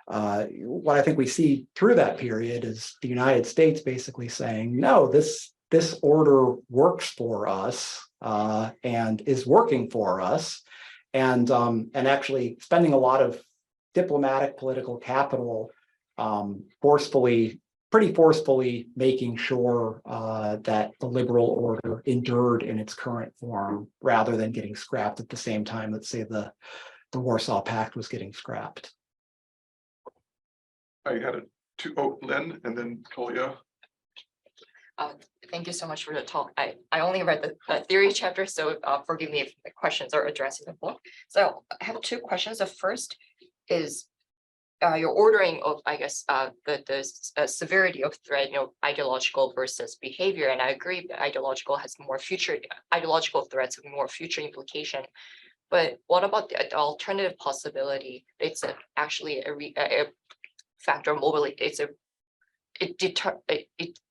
what I think we see through that period is the United States basically saying, no, this order works for us and is working for us. And actually spending a lot of diplomatic political capital, pretty forcefully making sure that the liberal order endured in its current form, rather than getting scrapped at the same time that, say, the Warsaw Pact was getting scrapped. I had Lynn and then Tolia. Thank you so much for the talk. I only read the theory chapter, so forgive me if the questions are addressed in the book. So I have two questions. The first is your ordering of, I guess, the severity of threat, ideological versus behavior. And I agree that ideological threats have more future implication. But what about the alternative possibility? It's actually a factor of mobility. It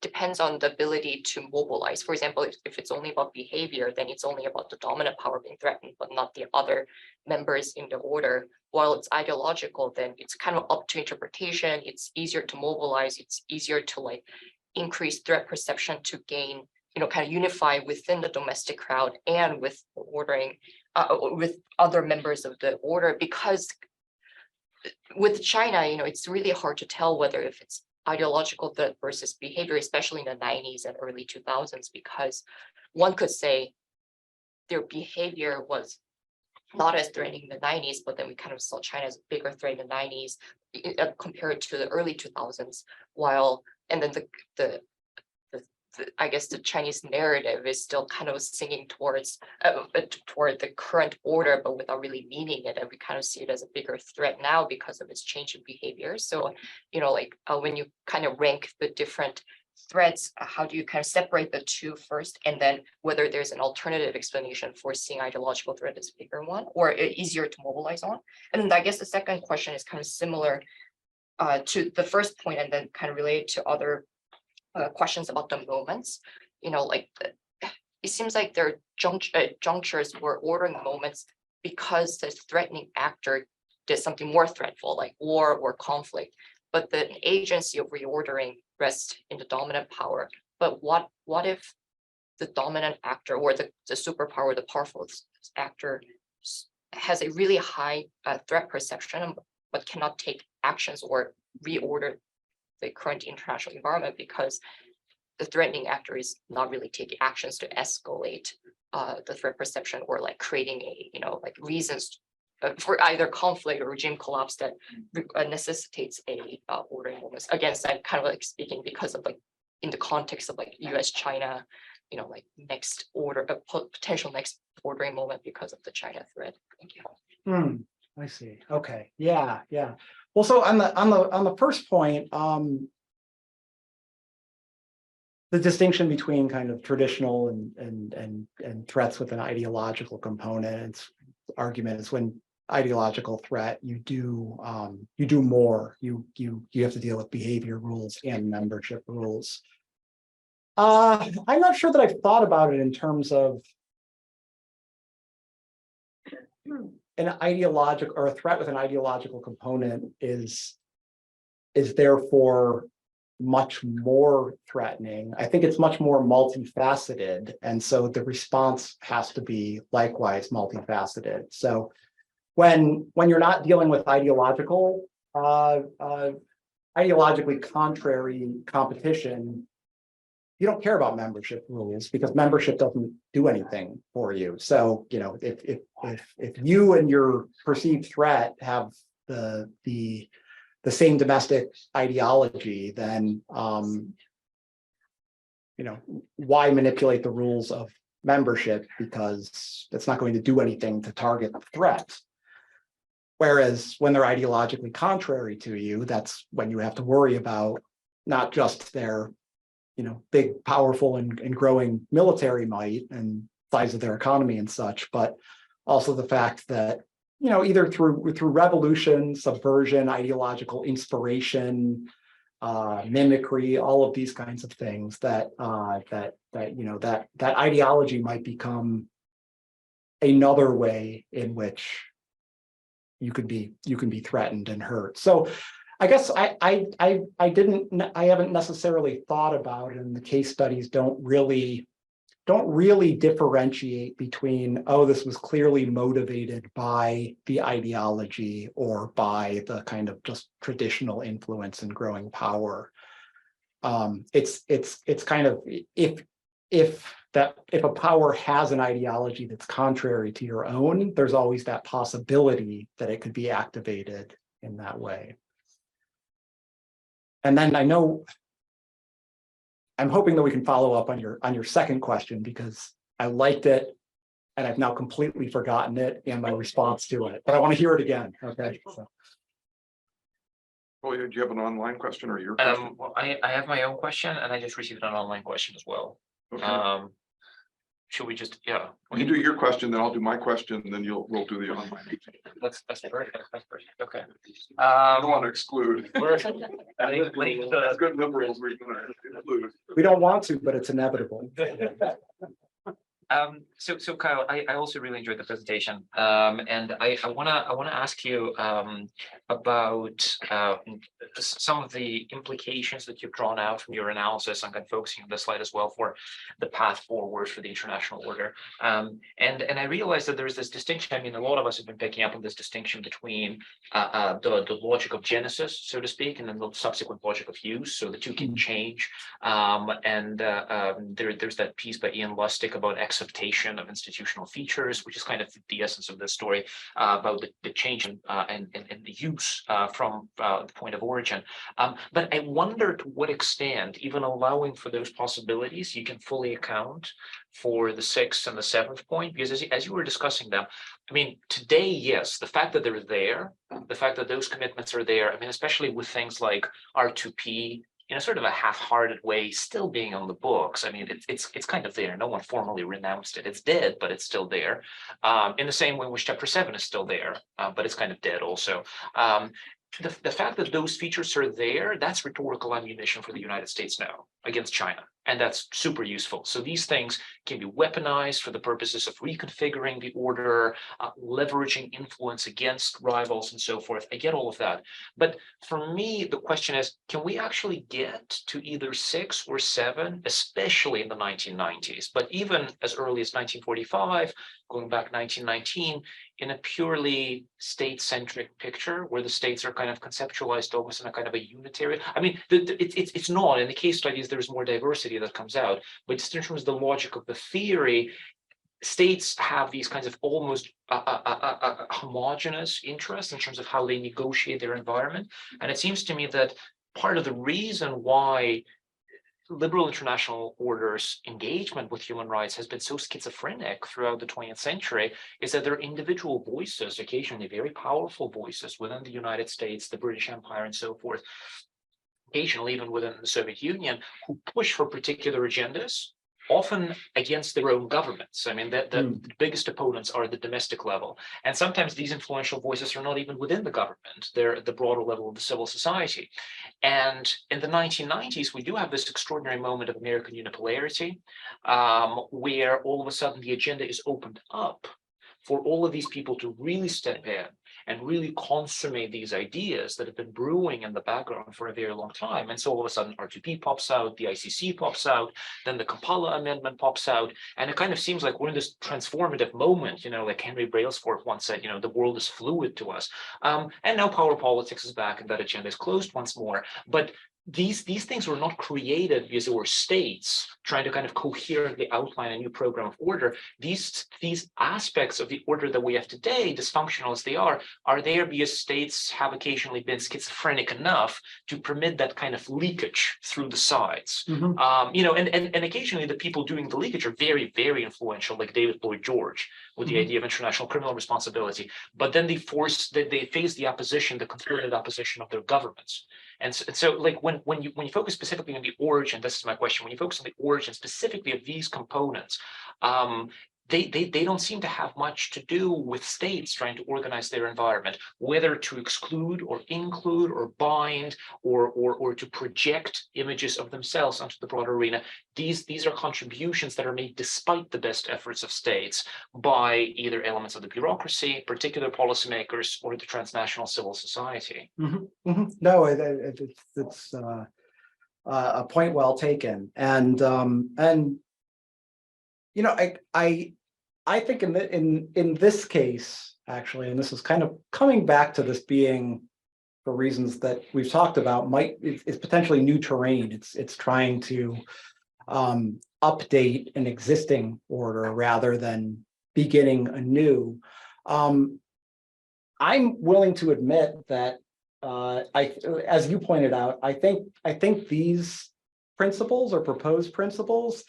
depends on the ability to mobilize. For example, if it's only about behavior, then it's only about the dominant power being threatened, but not the other members in the order. While it's ideological, then it's kind of up to interpretation. It's easier to mobilize. It's easier to increase threat perception to gain, kind of unify within the domestic crowd and with ordering, with other members of the order. Because with China, it's really hard to tell whether if it's ideological threat versus behavior, especially in the 90s and early 2000s, because one could say their behavior was not as threatening in the 90s, but then we kind of saw China as a bigger threat in the 90s compared to the early 2000s, and then the I guess the Chinese narrative is still kind of singing toward the current order, but without really meaning it. And we kind of see it as a bigger threat now because of its change in behavior. So, when you kind of rank the different threats, how do you kind of separate the two first? And then whether there's an alternative explanation for seeing ideological threat as a bigger one or easier to mobilize on? And then I guess the second question is kind of similar to the first point, and then kind of related to other questions about the moments. It seems like there are junctures where ordering moments because the threatening actor did something more threatful, like war or conflict, but the agency of reordering rests in the dominant power. But what if the dominant actor or the superpower, the powerful actor, has a really high threat perception, but cannot take actions or reorder the current international environment because the threatening actor is not really taking actions to escalate the threat perception or like creating a, like reasons for either conflict or regime collapse that necessitates a ordering moment. Again, so I'm kind of like speaking because of like in the context of like US-China, like next order, potential next ordering moment because of the China threat. Thank you. I see. Okay. Yeah. Well, so on the first point, the distinction between kind of traditional and threats with an ideological component argument is when ideological threat, you do more. You have to deal with behavior rules and membership rules. I'm not sure that I've thought about it in terms of an ideological or a threat with an ideological component is therefore much more threatening. I think it's much more multifaceted, and so the response has to be likewise multifaceted. So when you're not dealing with ideologically contrary competition, you don't care about membership rules because membership doesn't do anything for you. So, if you and your perceived threat have the same domestic ideology, then why manipulate the rules of membership, because it's not going to do anything to target the threat. Whereas when they're ideologically contrary to you, that's when you have to worry about not just their big, powerful and growing military might and size of their economy and such, but also the fact that either through revolution, subversion, ideological inspiration, mimicry, all of these kinds of things, that ideology might become another way in which you can be threatened and hurt. So I guess I haven't necessarily thought about it, and the case studies don't really differentiate between, oh, this was clearly motivated by the ideology or by the kind of just traditional influence and growing power. It's kind of if a power has an ideology that's contrary to your own, there's always that possibility that it could be activated in that way. And then I'm hoping that we can follow up on your second question, because I liked it and I've now completely forgotten it and my response to it, but I want to hear it again. Okay. So. Oh, do you have an online question or your question? Well, I have my own question, and I just received an online question as well. Okay. Should we just, You do your question, then I'll do my question, and then we'll do the online. that's perfect. That's perfect. Okay. I don't want to exclude. We're- As good liberals, we're going to include. We don't want to, but it's inevitable. So Kyle, I also really enjoyed the presentation, and I wanna ask you about some of the implications that you've drawn out from your analysis. I'm kind of focusing on this slide as well for the path forward for the international order, and I realized that there's this distinction. I mean, a lot of us have been picking up on this distinction between the logic of genesis, so to speak, and then the subsequent logic of use. So the two can change, and there's that piece by Ian Lustig about acceptation of institutional features, which is kind of the essence of this story, about the change in the use from the point of origin. But I wonder to what extent, even allowing for those possibilities, you can fully account for the sixth and the seventh point, because as you were discussing them, I mean, today, yes, the fact that they're there, the fact that those commitments are there, I mean, especially with things like R2P, in a sort of a half-hearted way, still being on the books. I mean, it's kind of there. No one formally renounced it. It's dead, but it's still there. In the same way in which Chapter 7 is still there, but it's kind of dead also. The fact that those features are there, that's rhetorical ammunition for the United States now against China. And that's super useful. So these things can be weaponized for the purposes of reconfiguring the order, leveraging influence against rivals and so forth. I get all of that. But for me, the question is, can we actually get to either 6 or 7, especially in the 1990s, but even as early as 1945, going back 1919, in a purely state-centric picture where the states are kind of conceptualized almost in a kind of a unitary, I mean, it's not. In the case studies, there's more diversity. complexity that comes out, but just in terms of the logic of the theory, states have these kinds of almost homogeneous interests in terms of how they negotiate their environment. And it seems to me that part of the reason why liberal international order's engagement with human rights has been so schizophrenic throughout the 20th century is that there are individual voices, occasionally very powerful voices within the United States, the British Empire, and so forth, occasionally even within the Soviet Union, who push for particular agendas, often against their own governments. I mean, the biggest opponents are at the domestic level. And sometimes these influential voices are not even within the government. They're at the broader level of the civil society. And in the 1990s, we do have this extraordinary moment of American unipolarity, where all of a sudden the agenda is opened up for all of these people to really step in and really consummate these ideas that have been brewing in the background for a very long time. And so all of a sudden R2P pops out, the ICC pops out, then the Kampala Amendment pops out, and it kind of seems like we're in this transformative moment, you know, like Henry Brailsford once said, you know, the world is fluid to us. And now power politics is back and that agenda is closed once more. But these things were not created because there were states trying to kind of coherently outline a new program of order. These aspects of the order that we have today, dysfunctional as they are there because states have occasionally been schizophrenic enough to permit that kind of leakage through the sides. You know, and occasionally the people doing the leakage are very, very influential, like David Lloyd George with the idea of international criminal responsibility. But then they face the opposition, the concerted opposition of their governments. And so like when you focus specifically on the origin, this is my question, when you focus on the origin specifically of these components, they don't seem to have much to do with states trying to organize their environment, whether to exclude or include or bind or to project images of themselves onto the broader arena. These are contributions that are made despite the best efforts of states by either elements of the bureaucracy, particular policymakers, or the transnational civil society. No, it's a point well taken, and you know, I think in this case, actually, and this is kind of coming back to this being, for reasons that we've talked about, it's potentially new terrain. It's trying to update an existing order rather than beginning anew. I'm willing to admit that as you pointed out, I think these principles or proposed principles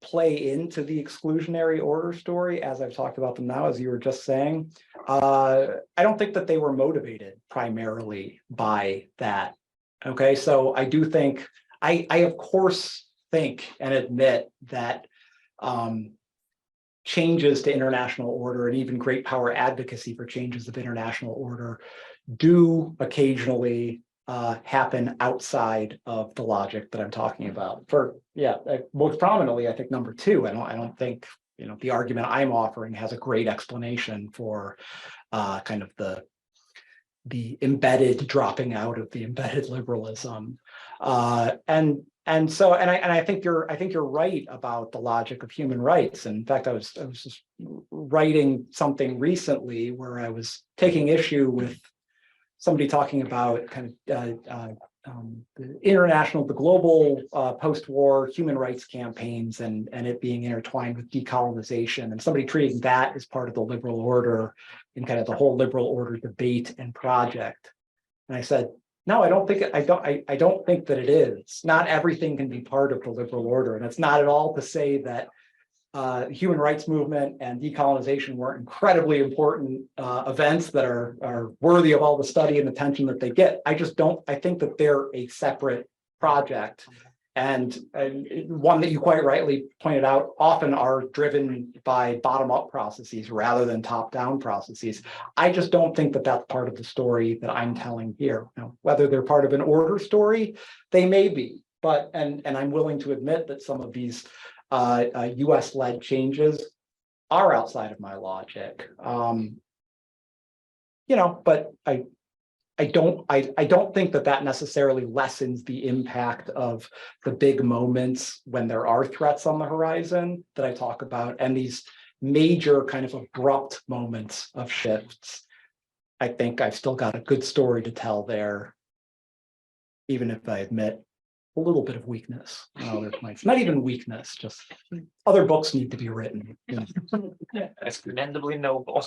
play into the exclusionary order story, as I've talked about them now, as you were just saying. I don't think that they were motivated primarily by that. Okay, so I do think, I of course think and admit that changes to international order and even great power advocacy for changes of international order do occasionally happen outside of the logic that I'm talking about. Most prominently, I think number two. I don't think, you know, the argument I'm offering has a great explanation for kind of the embedded dropping out of the embedded liberalism, and so I think you're right about the logic of human rights. And in fact, I was just writing something recently where I was taking issue with somebody talking about kind of the global post-war human rights campaigns and it being intertwined with decolonization, and somebody treating that as part of the liberal order in kind of the whole liberal order debate and project. And I said, no, I don't think that it is. Not everything can be part of the liberal order, and it's not at all to say that human rights movement and decolonization were incredibly important events that are worthy of all the study and attention that they get. I think that they're a separate project, and one that you quite rightly pointed out often are driven by bottom-up processes rather than top-down processes. I just don't think that that's part of the story that I'm telling here. You know, whether they're part of an order story, they may be, but and I'm willing to admit that some of these US-led changes are outside of my logic. You know, but I don't think that necessarily lessens the impact of the big moments when there are threats on the horizon that I talk about, and these major kind of abrupt moments of shifts. I think I've still got a good story to tell there, even if I admit a little bit of weakness. Not even weakness, just other books need to be written. It's commendably noble.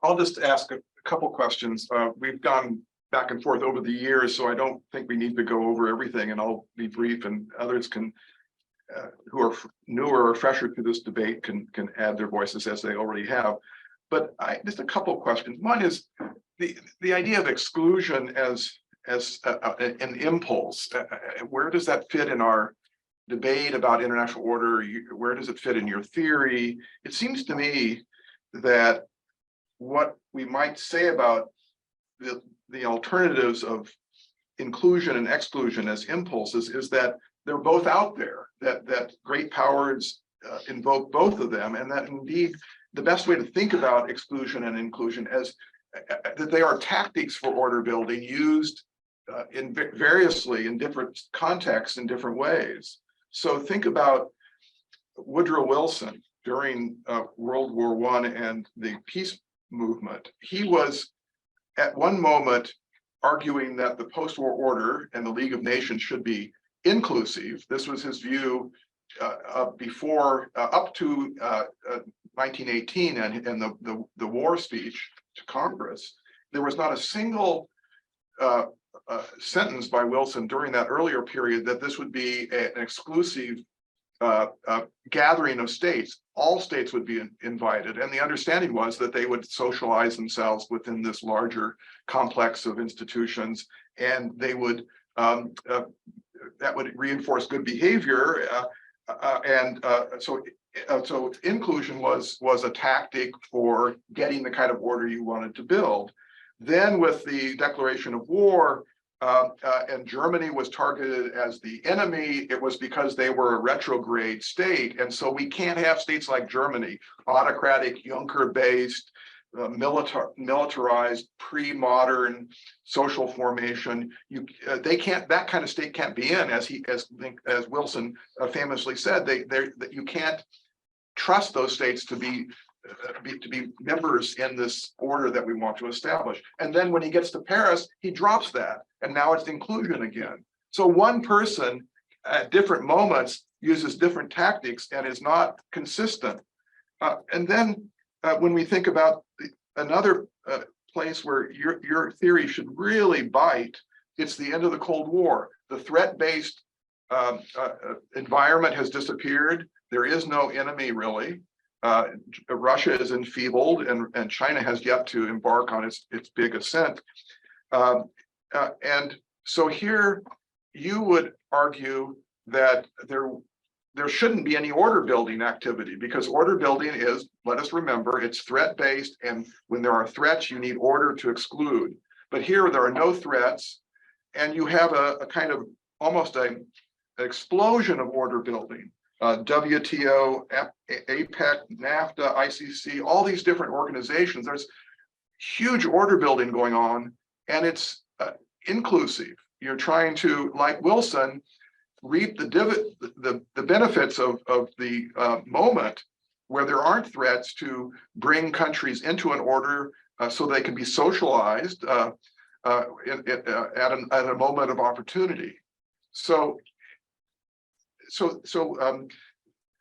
I'll just ask a couple questions. We've gone back and forth over the years, so I don't think we need to go over everything, and I'll be brief, and others can, who are newer or fresher to this debate, can add their voices as they already have. But just a couple of questions. One is the idea of exclusion as an impulse. Where does that fit in our debate about international order? Where does it fit in your theory? It seems to me that what we might say about the alternatives of inclusion and exclusion as impulses is that they're both out there, that great powers invoke both of them, and that indeed the best way to think about exclusion and inclusion as that they are tactics for order building used in variously in different contexts in different ways. So think about Woodrow Wilson during World War I and the peace movement. He was at one moment arguing that the post-war order and the League of Nations should be inclusive. This was his view before up to 1918 and the war speech to Congress. There was not a single sentence by Wilson during that earlier period that this would be an exclusive gathering of states. All states would be invited, and the understanding was that they would socialize themselves within this larger complex of institutions, and they would that would reinforce good behavior, so inclusion was a tactic for getting the kind of order you wanted to build. Then with the declaration of war, and Germany was targeted as the enemy, it was because they were a retrograde state. And so we can't have states like Germany, autocratic, Juncker-based, militarized, pre-modern social formation. They can't. That kind of state can't be in, as Wilson famously said. That you can't trust those states to be members in this order that we want to establish. And then when he gets to Paris, he drops that, and now it's inclusion again. So one person at different moments uses different tactics and is not consistent. And then when we think about another place where your theory should really bite, it's the end of the Cold War. The threat-based environment has disappeared. There is no enemy really. Russia is enfeebled, and China has yet to embark on its big ascent. And so here you would argue that there shouldn't be any order building activity, because order building is, let us remember, it's threat based, and when there are threats, you need order to exclude. But here there are no threats, and you have a kind of almost an explosion of order building. WTO, APEC, NAFTA, ICC, all these different organizations, there's huge order building going on, and it's inclusive. You're trying to, like Wilson, reap the benefits of the moment where there aren't threats, to bring countries into an order so they can be socialized at a moment of opportunity. So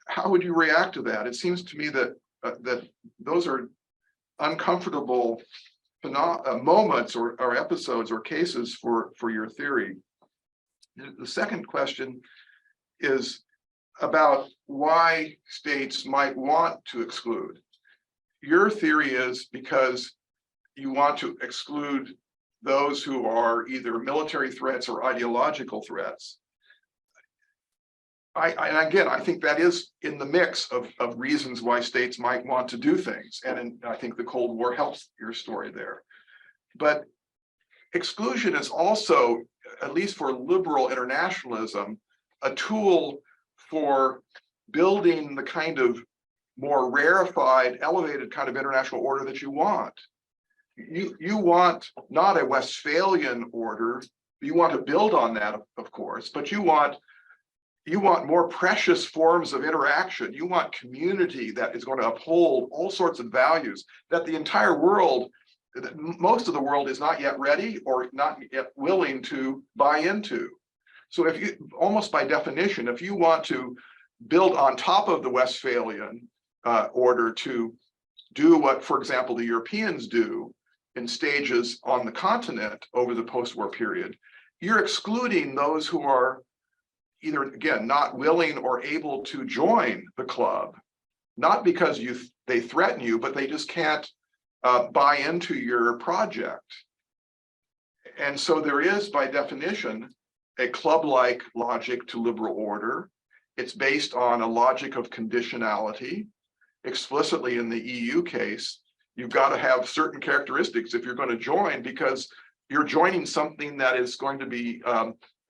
how would you react to that? It seems to me that that those are uncomfortable moments or episodes or cases for your theory. The second question is about why states might want to exclude. Your theory is because you want to exclude those who are either military threats or ideological threats. And again, I think that is in the mix of reasons why states might want to do things. And I think the Cold War helps your story there. But exclusion is also, at least for liberal internationalism, a tool for building the kind of more rarefied, elevated kind of international order that you want. You want not a Westphalian order. You want to build on that, of course, but you want more precious forms of interaction. You want community that is going to uphold all sorts of values that the entire world, most of the world, is not yet ready or not yet willing to buy into. So if you, almost by definition, if you want to build on top of the Westphalian order to do what, for example, the Europeans do in stages on the continent over the post-war period, you're excluding those who are either, again, not willing or able to join the club, not because they threaten you, but they just can't buy into your project. And so there is, by definition, a club-like logic to liberal order. It's based on a logic of conditionality. Explicitly in the EU case, you've got to have certain characteristics if you're going to join, because you're joining something that is going to be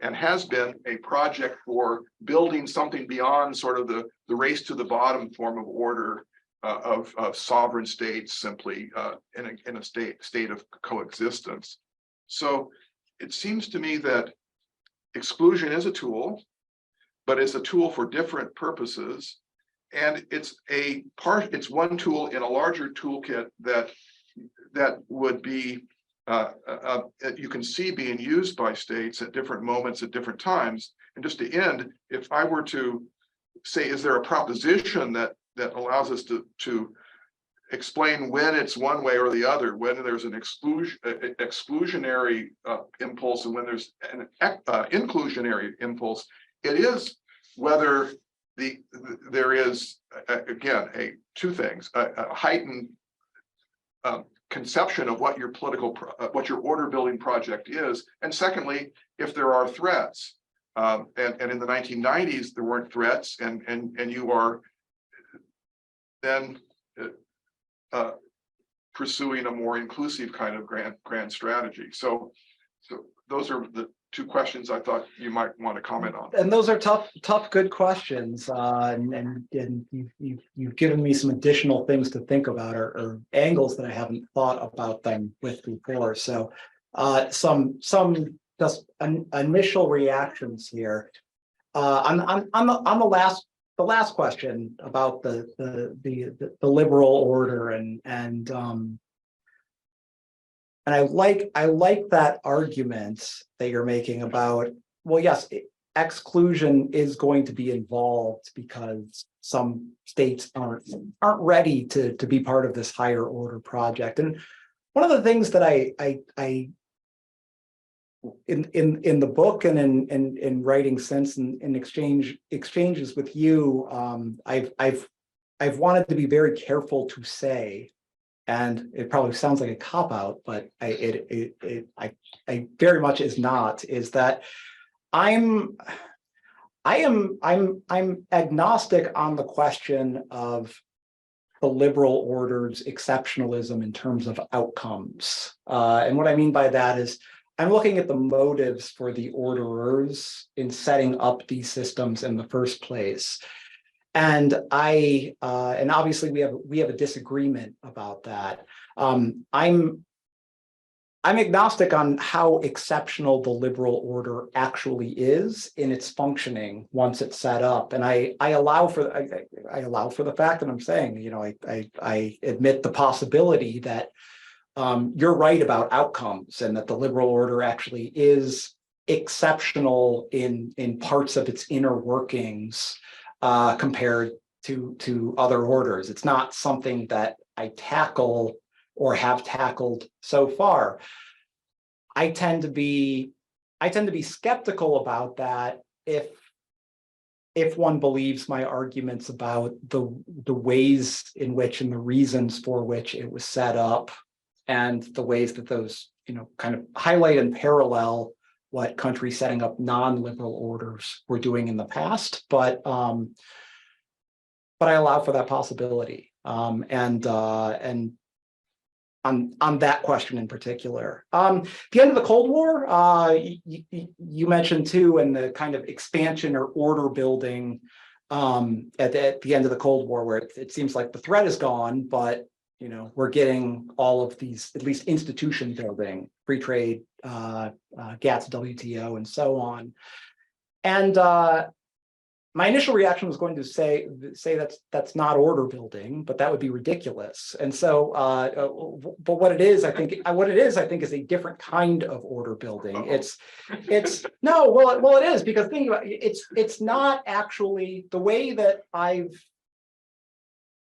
and has been a project for building something beyond sort of the race to the bottom form of order of sovereign states simply in a state of coexistence. So it seems to me that exclusion is a tool, but it's a tool for different purposes. And it's one tool in a larger toolkit that would be you can see being used by states at different moments at different times. And just to end, if I were to say, is there a proposition that allows us to explain when it's one way or the other, whether there's an exclusionary impulse and when there's an inclusionary impulse, it is whether there is, again, two things, a heightened conception of what your what your order building project is, and secondly, if there are threats. And in the 1990s, there weren't threats, and you are then pursuing a more inclusive kind of grand strategy. So those are the two questions I thought you might want to comment on. And those are tough, good questions. And you've given me some additional things to think about, or angles that I haven't thought about them with before. So some just initial reactions here. On the last question about the liberal order and I like that argument that you're making about, well, yes, exclusion is going to be involved because some states aren't ready to be part of this higher order project. And one of the things that I in the book and in writing since in exchanges with you, I've wanted to be very careful to say, and it probably sounds like a cop-out, but I very much is not, is that I'm agnostic on the question of the liberal order's exceptionalism in terms of outcomes. And what I mean by that is I'm looking at the motives for the orderers in setting up these systems in the first place. And and obviously we have a disagreement about that. I'm agnostic on how exceptional the liberal order actually is in its functioning once it's set up, and I allow for the fact that I'm saying, you know, I admit the possibility that you're right about outcomes, and that the liberal order actually is exceptional in parts of its inner workings. Compared to other orders. It's not something that I tackle or have tackled so far. I tend to be skeptical about that if one believes my arguments about the ways in which and the reasons for which it was set up, and the ways that those, you know, kind of highlight and parallel what countries setting up non-liberal orders were doing in the past, but I allow for that possibility, and on that question in particular. The end of the Cold War, you mentioned too, and the kind of expansion or order building at the end of the Cold War, where it seems like the threat is gone, but you know, we're getting all of these, at least institution building, free trade, GATS, WTO, and so on. And my initial reaction was going to say that's not order building, but that would be ridiculous. And so, but what it is, I think is a different kind of order building. It's no, well, it is, because think about it, it's not actually the way that I've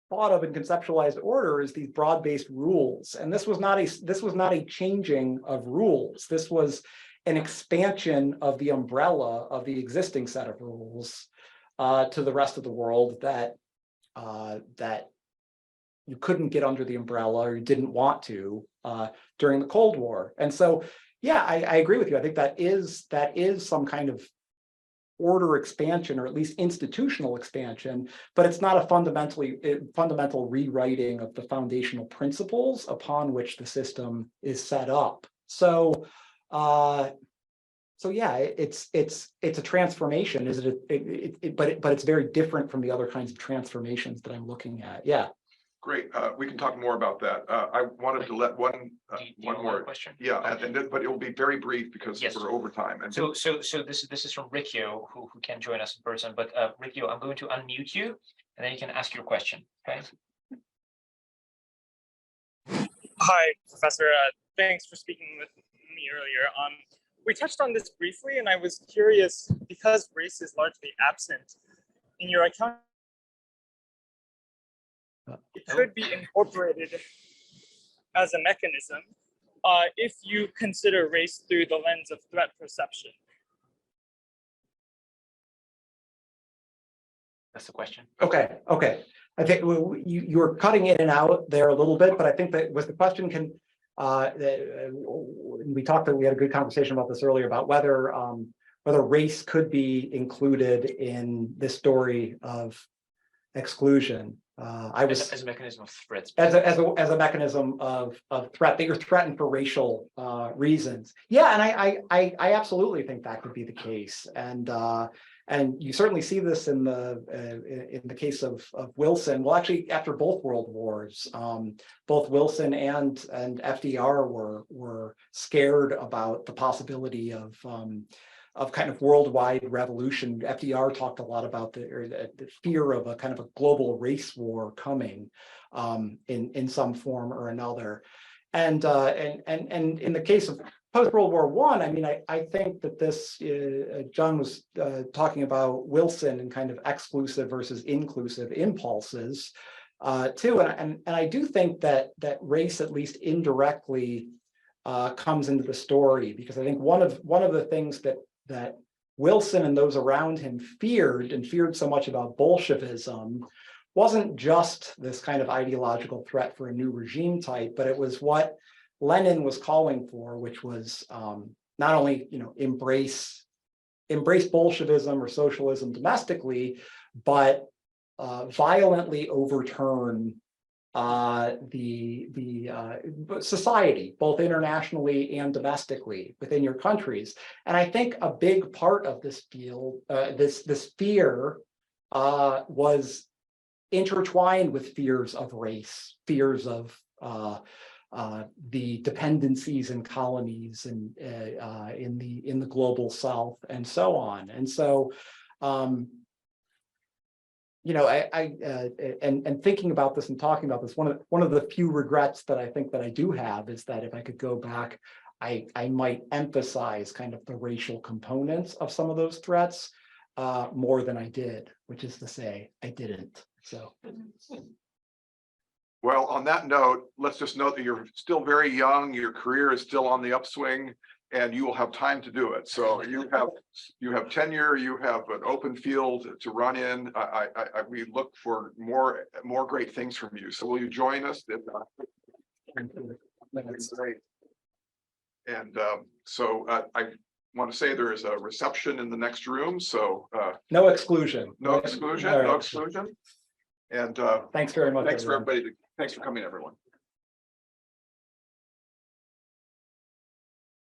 thought of and conceptualized order is these broad-based rules. And this was not a changing of rules. This was an expansion of the umbrella of the existing set of rules to the rest of the world that you couldn't get under the umbrella, or you didn't want to during the Cold War. And so, yeah, I agree with you. I think that is some kind of order expansion, or at least institutional expansion, but it's not a fundamental rewriting of the foundational principles upon which the system is set up. So yeah, it's a transformation, is it? But it's very different from the other kinds of transformations that I'm looking at. Yeah. Great. We can talk more about that. I wanted to let one Do you have more a question? Yeah, but it will be very brief because Yes. we're over time. And So this is from Rikyo, who can join us in person. But Rikyo, I'm going to unmute you, and then you can ask your question. Okay. Hi, Professor. Thanks for speaking with me earlier. We touched on this briefly, and I was curious, because race is largely absent in your account, it could be incorporated as a mechanism if you consider race through the lens of threat perception. That's the question. Okay. I think you're cutting in and out there a little bit, but I think that was the question. We had a good conversation about this earlier about whether race could be included in this story of exclusion. As a mechanism of threats. As a mechanism of threat, that you're threatened for racial reasons. Yeah, and I absolutely think that could be the case. And you certainly see this in the case of Wilson. Well, actually, after both world wars, both Wilson and FDR were scared about the possibility of kind of worldwide revolution. FDR talked a lot about the fear of a kind of a global race war coming in some form or another. And in the case of post-World War I, I mean, I think that this, John was talking about Wilson and kind of exclusive versus inclusive impulses too. And I do think that race, at least indirectly, comes into the story, because I think one of the things that Wilson and those around him feared so much about Bolshevism wasn't just this kind of ideological threat for a new regime type, but it was what Lenin was calling for, which was not only embrace Bolshevism or socialism domestically, but violently overturn the society, both internationally and domestically within your countries. And I think a big part of this field, this fear, was intertwined with fears of race, fears of the dependencies and colonies and in the global South and so on. And so, and thinking about this and talking about this, one of the few regrets that I think that I do have is that if I could go back, I might emphasize kind of the racial components of some of those threats more than I did, which is to say, I didn't. So. well, on that note, let's just note that you're still very young. Your career is still on the upswing, and you will have time to do it. So you have tenure, you have an open field to run in. We look for more great things from you. So will you join us? That's great. And so I want to say there is a reception in the next room. So no exclusion. No exclusion. Right. No exclusion. And thanks very much. Thanks everyone. for everybody. Thanks for coming, everyone.